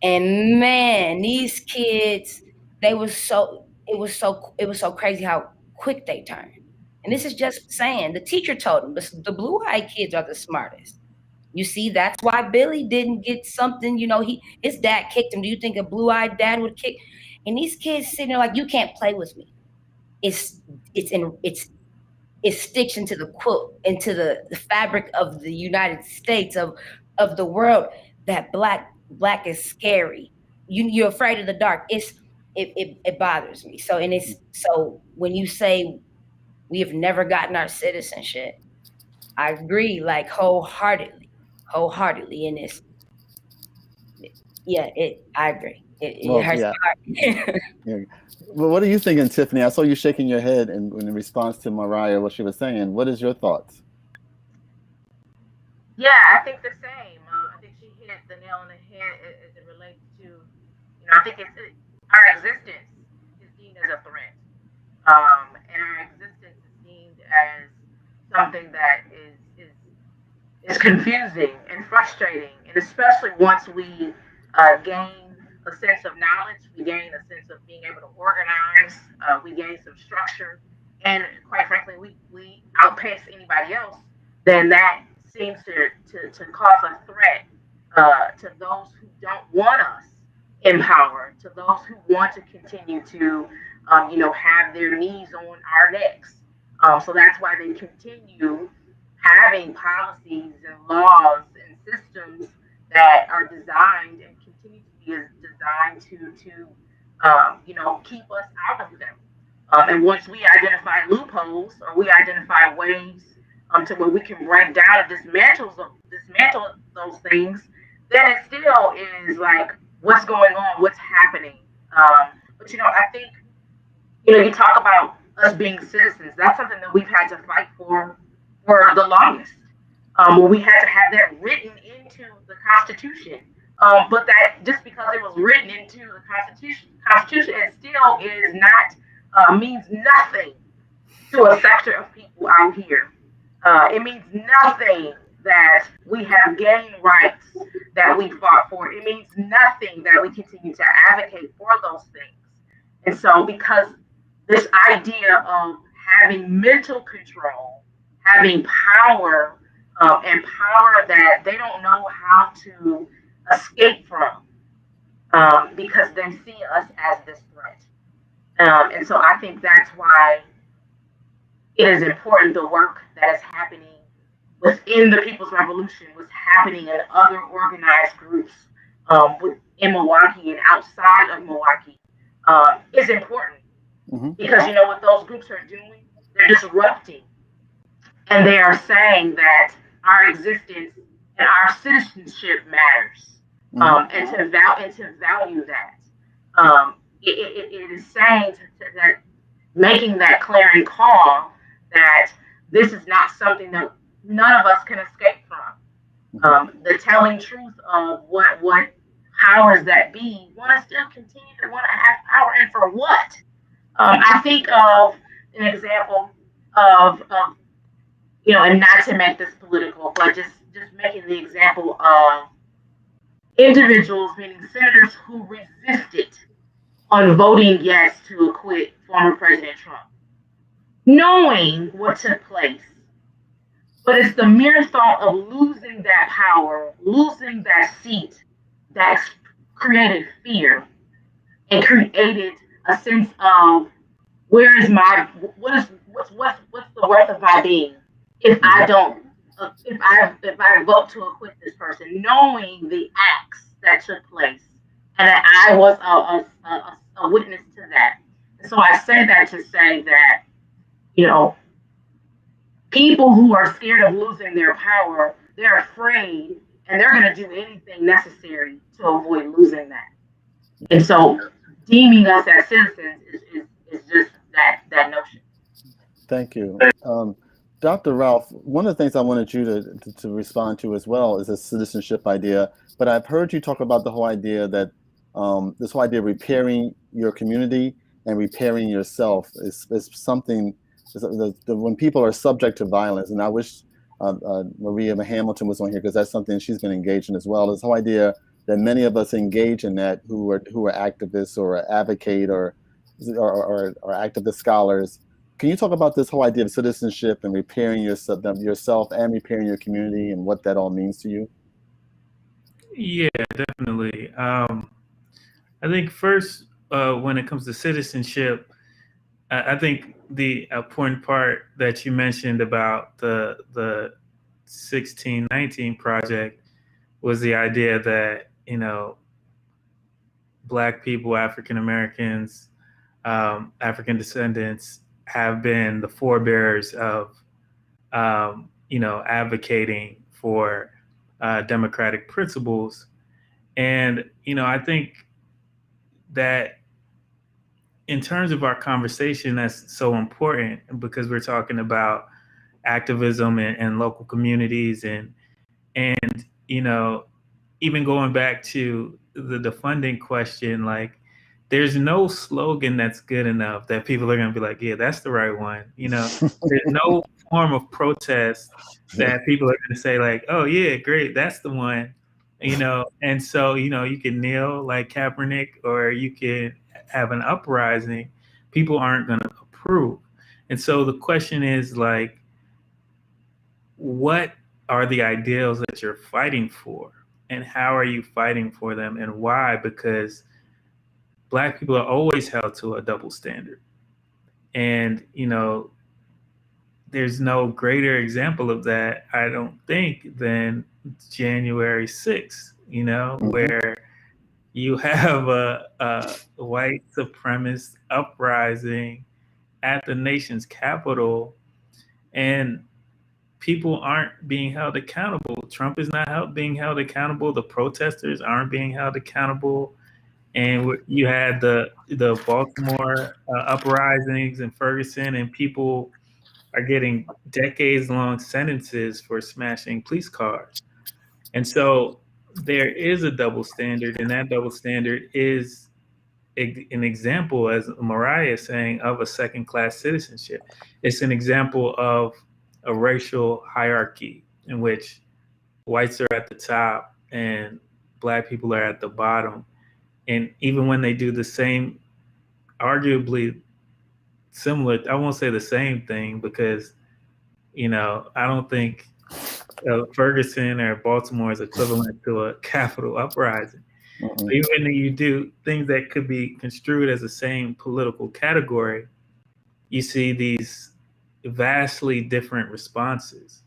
And man, these kids, it was so crazy how quick they turned. And this is just saying, the teacher told them the blue-eyed kids are the smartest. You see, that's why Billy didn't get something, his dad kicked him. Do you think a blue-eyed dad would kick? And these kids sitting there like, you can't play with me. It sticks into the fabric of the United States, of the world, that black is scary. You're afraid of the dark. It bothers me. So when you say we have never gotten our citizenship, I agree, like wholeheartedly, and I agree. It hurts my heart. Yeah. Well, what are you thinking, Tiffany? I saw you shaking your head in response to Mariah, what she was saying. What is your thoughts? Yeah, I think the same. I think she hit the nail on the head as it relates to, I think our existence is deemed as a threat. And our existence is deemed as something that is confusing and frustrating, and especially once we gain a sense of knowledge, we gain a sense of being able to organize, we gain some structure, and quite frankly, we outpace anybody else, then that seems to cause a threat to those who don't want us in power, to those who want to continue to, have their knees on our necks. So that's why they continue having policies and laws and systems that are designed and continue to be designed to keep us out of them. And once we identify loopholes, or we identify ways to where we can break down and dismantle those things, then it still is like, what's going on, what's happening. But I think you talk about us being citizens. That's something that we've had to fight for the longest. Where we had to have that written into the Constitution. But that just because it was written into the Constitution, it still is not means nothing to a sector of people out here. It means nothing that we have gained rights that we fought for. It means nothing that we continue to advocate for those things. And so, because this idea of having mental control, having power, and power that they don't know how to escape from, because they see us as this threat. And so I think that's why it is important, the work that is happening within the People's Revolution, what's happening in other organized groups in Milwaukee and outside of Milwaukee, is important. Because what those groups are doing, they're disrupting, and they are saying that our existence and our citizenship matters, and to value that. It is saying that, making that clarion call, that this is not something that none of us can escape from. The telling truth of what powers that be want to still continue to want to have power, and for what? I think of an example of and not to make this political, but just making the example of individuals, meaning senators, who resisted on voting yes to acquit former President Trump, knowing what took place. But it's the mere thought of losing that power, losing that seat, that created fear and created a sense of, what's the worth of my being if I don't, if I vote to acquit this person, knowing the acts that took place, and that I was a witness to that. And so I say that to say that, people who are scared of losing their power, they're afraid, and they're going to do anything necessary to avoid losing that. And so deeming us as citizens is just that notion. Thank you. Dr. Ralph, one of the things I wanted you to respond to as well is a citizenship idea, but I've heard you talk about the whole idea that this whole idea of repairing your community and repairing yourself is something, when people are subject to violence, and I wish Maria Hamilton was on here because that's something she's been engaged in as well, this whole idea that many of us engage in that who are activists or advocate or activist scholars. Can you talk about this whole idea of citizenship and repairing yourself and repairing your community and what that all means to you? Yeah, definitely. I think first, when it comes to citizenship, I think the important part that you mentioned about the 1619 project was the idea that, Black people, African Americans, African descendants have been the forebearers of, advocating for democratic principles. And, I think that in terms of our conversation, that's so important because we're talking about activism and local communities and, even going back to the defunding question, like, there's no slogan that's good enough that people are going to be like, yeah, that's the right one. There's no form of protest that people are going to say like, oh yeah, great, that's the one. And so, you can kneel like Kaepernick, or you can have an uprising. People aren't going to approve. And so the question is like, what are the ideals that you're fighting for? And how are you fighting for them, and why? Because Black people are always held to a double standard. And, there's no greater example of that, I don't think, than January 6th, where you have a white supremacist uprising at the nation's capital, and people aren't being held accountable. Trump is not being held accountable. The protesters aren't being held accountable. And you had the Baltimore uprisings in Ferguson, and people are getting decades-long sentences for smashing police cars. And so there is a double standard, and that double standard is an example, as Mariah is saying, of a second-class citizenship. It's an example of a racial hierarchy in which whites are at the top and Black people are at the bottom. And even when they do the same, arguably similar, I won't say the same thing because, I don't think Ferguson or Baltimore is equivalent to a Capitol uprising. Mm-hmm. Even when you do things that could be construed as the same political category, you see these vastly different responses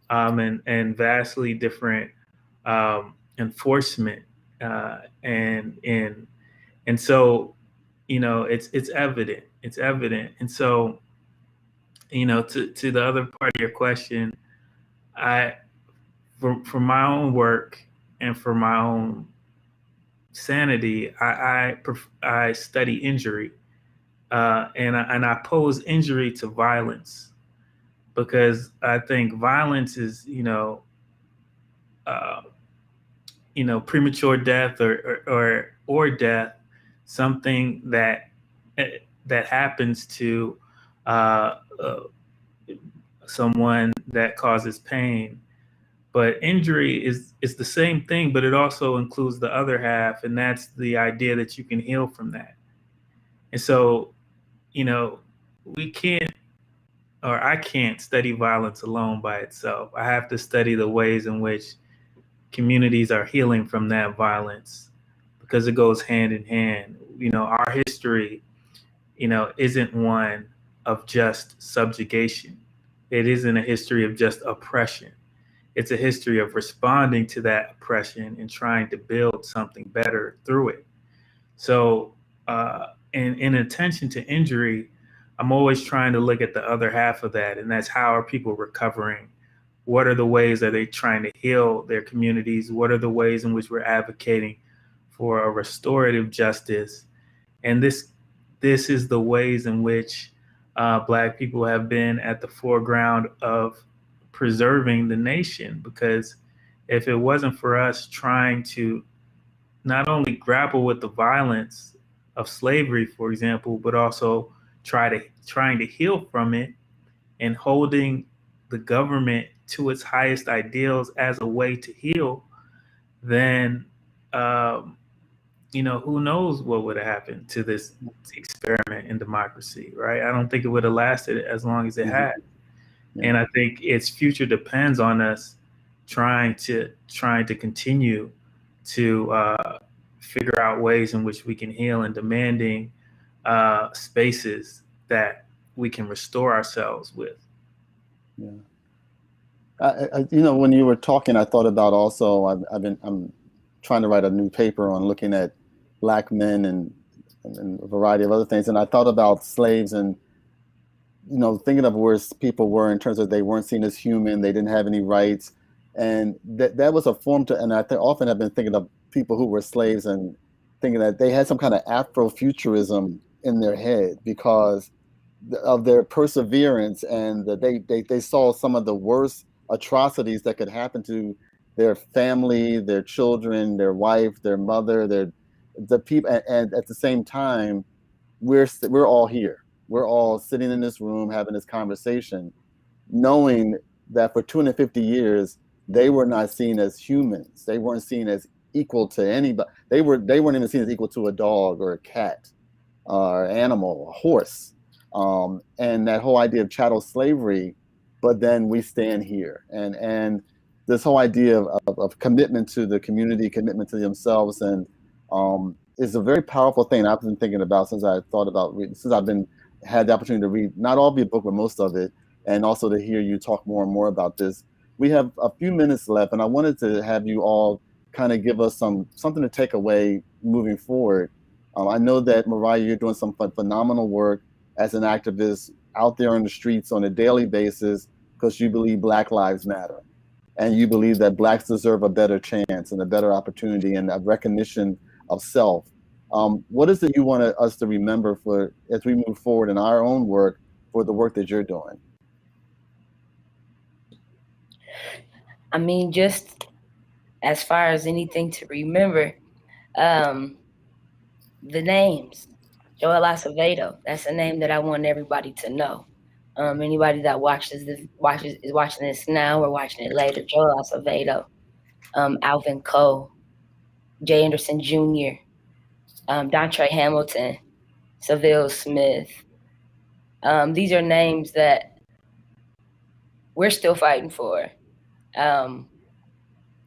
and vastly different enforcement. And so, it's evident. It's evident. And so, to the other part of your question, for my own work and for my own sanity, I study injury, and I pose injury to violence, because I think violence is, premature death or death, something that happens to someone that causes pain. But injury is the same thing, but it also includes the other half, and that's the idea that you can heal from that. And so, we can't, or I can't study violence alone by itself. I have to study the ways in which communities are healing from that violence, because it goes hand in hand. Our history, isn't one of just subjugation. It isn't a history of just oppression. It's a history of responding to that oppression and trying to build something better through it. So, in attention to injury, I'm always trying to look at the other half of that, and that's how are people recovering what are the ways that they're trying to heal their communities? What are the ways in which we're advocating for a restorative justice? And this is the ways in which Black people have been at the foreground of preserving the nation. Because if it wasn't for us trying to not only grapple with the violence of slavery, for example, but also trying to heal from it and holding the government to its highest ideals as a way to heal, then who knows what would have happened to this experiment in democracy, right? I don't think it would have lasted as long as it had. Yeah. And I think its future depends on us trying to continue to figure out ways in which we can heal and demanding spaces that we can restore ourselves with. Yeah. When you were talking, I thought about also, I'm trying to write a new paper on looking at Black men and a variety of other things. And I thought about slaves and, thinking of where people were in terms of they weren't seen as human, they didn't have any rights. And that was a form and I often have been thinking of people who were slaves and thinking that they had some kind of Afrofuturism in their head because of their perseverance, and that they saw some of the worst atrocities that could happen to their family, their children, their wife, their mother, the people. And at the same time, we're all here. We're all sitting in this room having this conversation, knowing that for 250 years, they were not seen as humans. They weren't seen as equal to anybody. They weren't even seen as equal to a dog or a cat or animal, a horse. And that whole idea of chattel slavery, but then we stand here. And this whole idea of commitment to the community, commitment to themselves, and is a very powerful thing I've been thinking about since I've had the opportunity to read not all of your book, but most of it, and also to hear you talk more and more about this. We have a few minutes left, and I wanted to have you all kind of give us something to take away moving forward. I know that, Mariah, you're doing some phenomenal work as an activist out there on the streets on a daily basis because you believe Black lives matter. And you believe that Blacks deserve a better chance and a better opportunity and a recognition of self. What is it you want us to remember for as we move forward in our own work for the work that you're doing? I mean, just as far as anything to remember, the names. Joel Acevedo, that's a name that I want everybody to know. Anybody that is watching this now or watching it later, Joel Acevedo, Alvin Cole, Jay Anderson Jr., Dontre Hamilton, Seville Smith. These are names that we're still fighting for.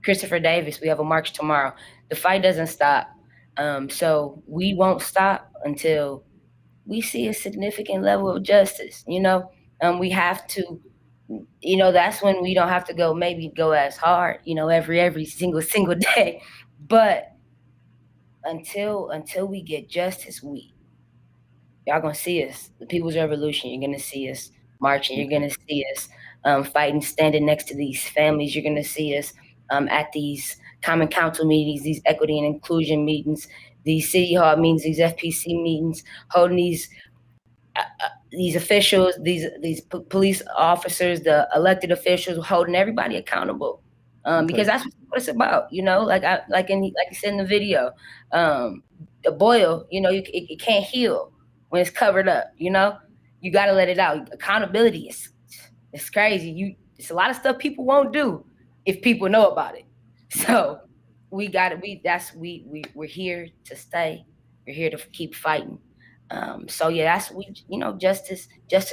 Christopher Davis, we have a march tomorrow. The fight doesn't stop. So we won't stop until we see a significant level of justice. We have to, that's when we don't have to go as hard, every single day. But until we get justice, y'all gonna see us. The People's Revolution, you're gonna see us marching. You're gonna see us fighting, standing next to these families. You're gonna see us at these Common Council meetings, these equity and inclusion meetings, these City Hall meetings, these FPC meetings, holding these officials, these police officers, the elected officials, holding everybody accountable, because that's what it's about. Like you said in the video, the boil, it can't heal when it's covered up. You got to let it out. Accountability it's crazy. It's a lot of stuff people won't do if people know about it. So we got it. We're here to stay. We're here to keep fighting. So yeah, justice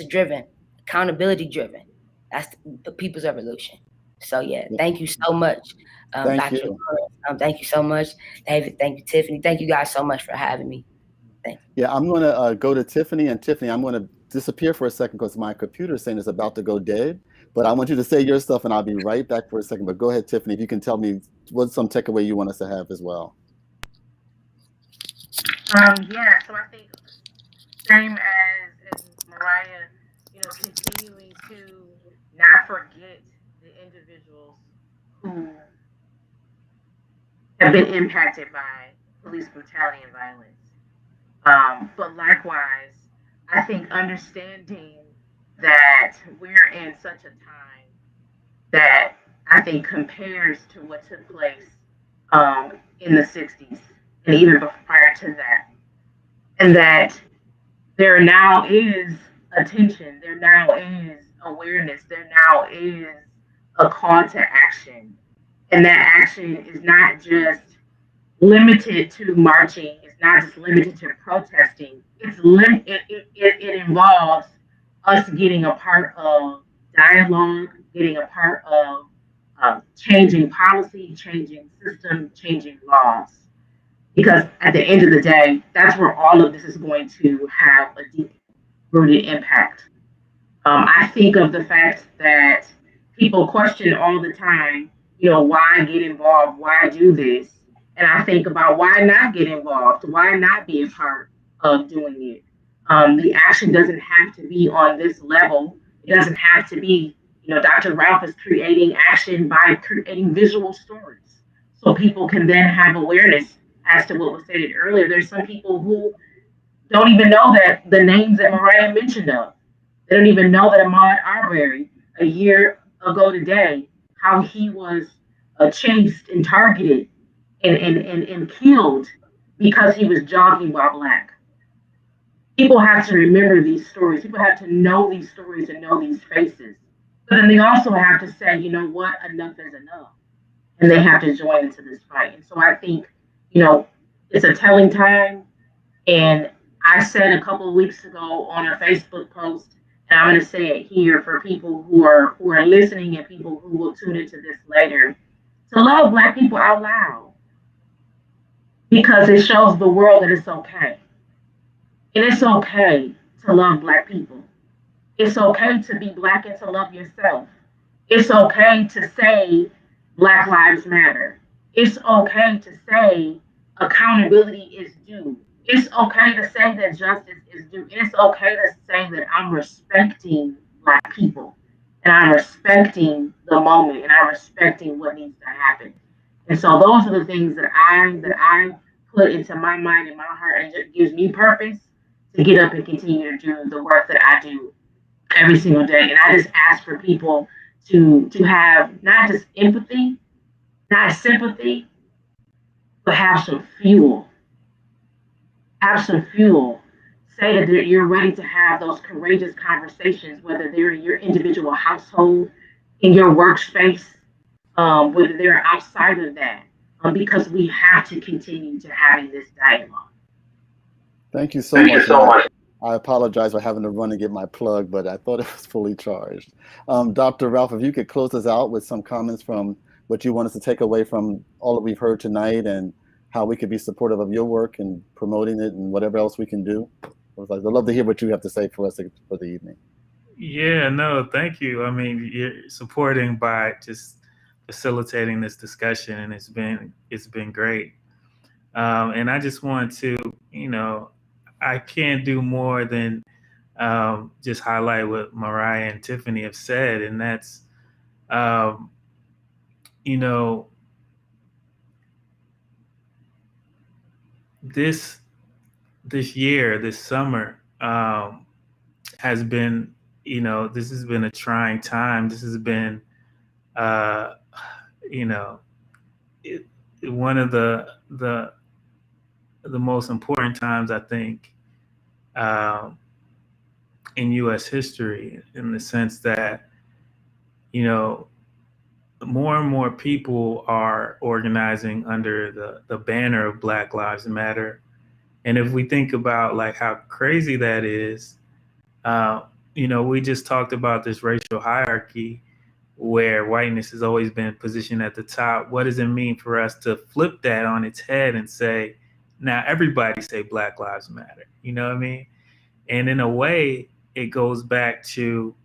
driven, accountability driven. That's the People's Revolution. So yeah, thank you so much, Dr. Laurence. Thank you so much, David. Thank you, Tiffany. Thank you guys so much for having me. Thank you. Yeah, I'm going to go to Tiffany, and Tiffany, I'm going to disappear for a second because my computer is saying it's about to go dead. But I want you to say your stuff, and I'll be right back for a second. But go ahead, Tiffany, if you can tell me what's some takeaway you want us to have as well. Yeah, so I think same as Mariah, continuing to not forget the who have been impacted by police brutality and violence. But likewise, I think understanding that we're in such a time that I think compares to what took place in the 60s and even prior to that, and that there now is attention, there now is awareness, there now is a call to action. And that action is not just limited to marching, it's not just limited to protesting, it involves us getting a part of dialogue, getting a part of changing policy, changing system, changing laws. Because at the end of the day, that's where all of this is going to have a deep rooted impact. I think of the fact that people question all the time, why get involved? Why do this? And I think about why not get involved? Why not be a part of doing it? The action doesn't have to be on this level. It doesn't have to be, Dr. Ralph is creating action by creating visual stories. So people can then have awareness as to what was stated earlier. There's some people who don't even know that the names that Mariah mentioned of. They don't even know that Ahmaud Arbery, a year ago today, how he was chased and targeted and killed because he was jogging while Black. People have to remember these stories. People have to know these stories and know these faces. But then they also have to say, you know what, enough is enough. And they have to join into this fight. And so I think, it's a telling time. And I said a couple of weeks ago on a Facebook post, and I'm going to say it here for people who are listening and people who will tune into this later, to love Black people out loud, because it shows the world that it's okay. And it's okay to love Black people. It's okay to be Black and to love yourself. It's okay to say Black Lives Matter. It's okay to say accountability is due. It's okay to say that justice is due. It's okay to say that I'm respecting Black people and I'm respecting the moment and I'm respecting what needs to happen. And so those are the things that I put into my mind and my heart, and it gives me purpose to get up and continue to do the work that I do every single day. And I just ask for people to have not just empathy, not sympathy, but have some fuel. Have some fuel. Say that you're ready to have those courageous conversations, whether they're in your individual household, in your workspace, whether they're outside of that, because we have to continue to having this dialogue. Thank you so much. I apologize for having to run and get my plug, but I thought it was fully charged. Dr. Ralph, if you could close us out with some comments from what you want us to take away from all that we've heard tonight and how we could be supportive of your work and promoting it and whatever else we can do. I'd love to hear what you have to say for us for the evening. Yeah, no, thank you. I mean, you're supporting by just facilitating this discussion, and it's been great. And I just want to, I can't do more than just highlight what Mariah and Tiffany have said, and that's, this year, this summer, has been, this has been a trying time. This has been, one of the most important times, I think, in U.S. history, in the sense that, more and more people are organizing under the banner of Black Lives Matter. And if we think about like how crazy that is, we just talked about this racial hierarchy where whiteness has always been positioned at the top. What does it mean for us to flip that on its head and say, now everybody say Black Lives Matter? You know what I mean? And in a way, it goes back to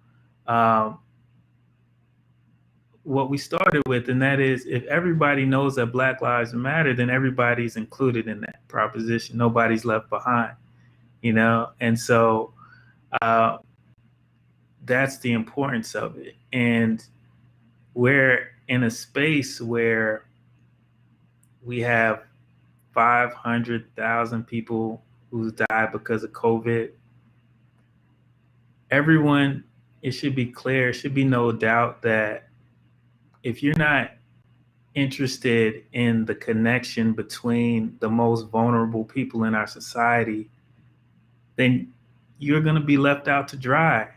what we started with, and that is, if everybody knows that Black Lives Matter, then everybody's included in that proposition. Nobody's left behind, And so that's the importance of it. And where in a space where we have 500,000 people who died because of COVID, everyone, it should be clear, it should be no doubt that if you're not interested in the connection between the most vulnerable people in our society, then you're going to be left out to dry,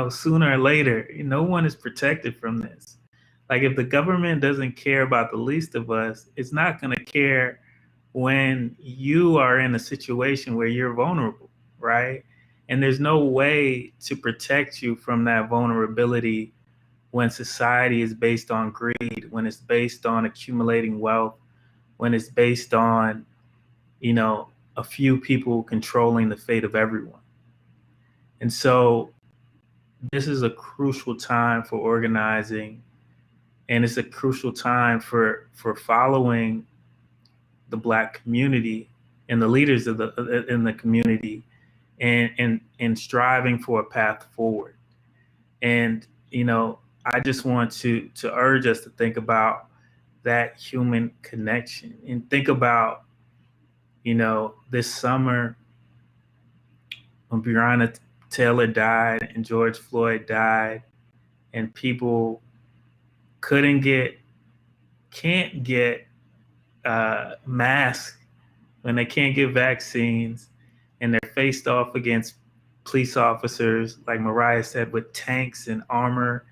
sooner or later. No one is protected from this. Like, if the government doesn't care about the least of us, it's not going to care when you are in a situation where you're vulnerable, right? And there's no way to protect you from that vulnerability when society is based on greed, when it's based on accumulating wealth, when it's based on, a few people controlling the fate of everyone. And so this is a crucial time for organizing, and it's a crucial time for following the Black community and the leaders in the community and striving for a path forward. And, I just want to urge us to think about that human connection and think about, this summer when Breonna Taylor died and George Floyd died, and people can't get masks when they can't get vaccines, and they're faced off against police officers, like Mariah said, with tanks and armor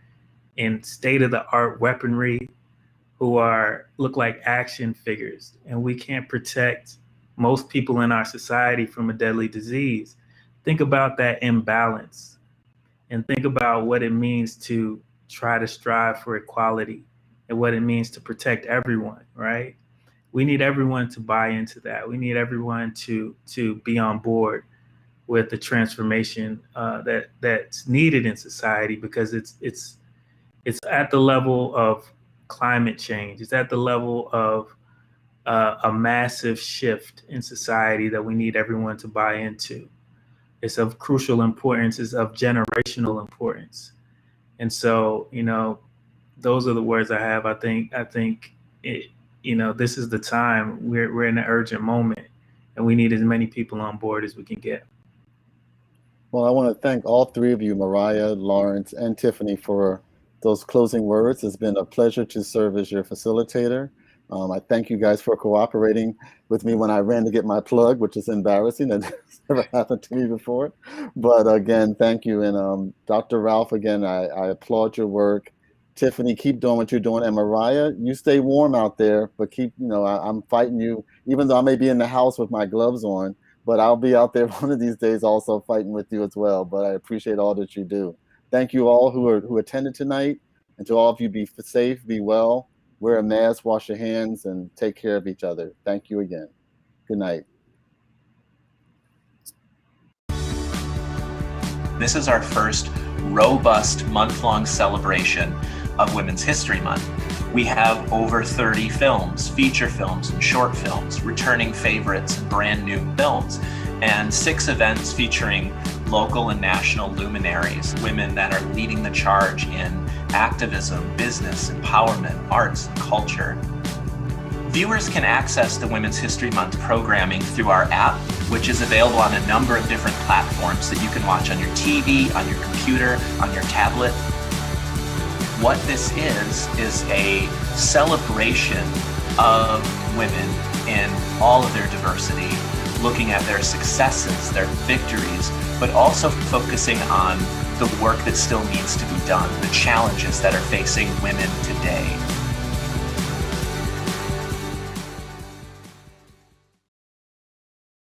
and state-of-the-art weaponry, who look like action figures, and we can't protect most people in our society from a deadly disease. Think about that imbalance, and think about what it means to try to strive for equality and what it means to protect everyone, right? We need everyone to buy into that. We need everyone to be on board with the transformation that's needed in society, because it's at the level of climate change. It's at the level of a massive shift in society that we need everyone to buy into. It's of crucial importance. It's of generational importance. And so, those are the words I have. I think this is the time. We're in an urgent moment, and we need as many people on board as we can get. Well, I want to thank all three of you, Mariah, Laurence, and Tiffany, for those closing words. It's been a pleasure to serve as your facilitator. I thank you guys for cooperating with me when I ran to get my plug, which is embarrassing. That never happened to me before. But again, thank you. And Dr. Ralph, again, I applaud your work. Tiffany, keep doing what you're doing. And Mariah, you stay warm out there, but keep, I'm fighting you, even though I may be in the house with my gloves on, but I'll be out there one of these days also fighting with you as well. But I appreciate all that you do. Thank you all who attended tonight. And to all of you, be safe, be well, wear a mask, wash your hands, and take care of each other. Thank you again. Good night. This is our first robust month-long celebration of Women's History Month. We have over 30 films, feature films and short films, returning favorites and brand new films, and 6 events featuring local and national luminaries, women that are leading the charge in activism, business, empowerment, arts, and culture. Viewers can access the Women's History Month programming through our app, which is available on a number of different platforms that you can watch on your TV, on your computer, on your tablet. What this is a celebration of women in all of their diversity, looking at their successes, their victories, but also focusing on the work that still needs to be done, the challenges that are facing women today.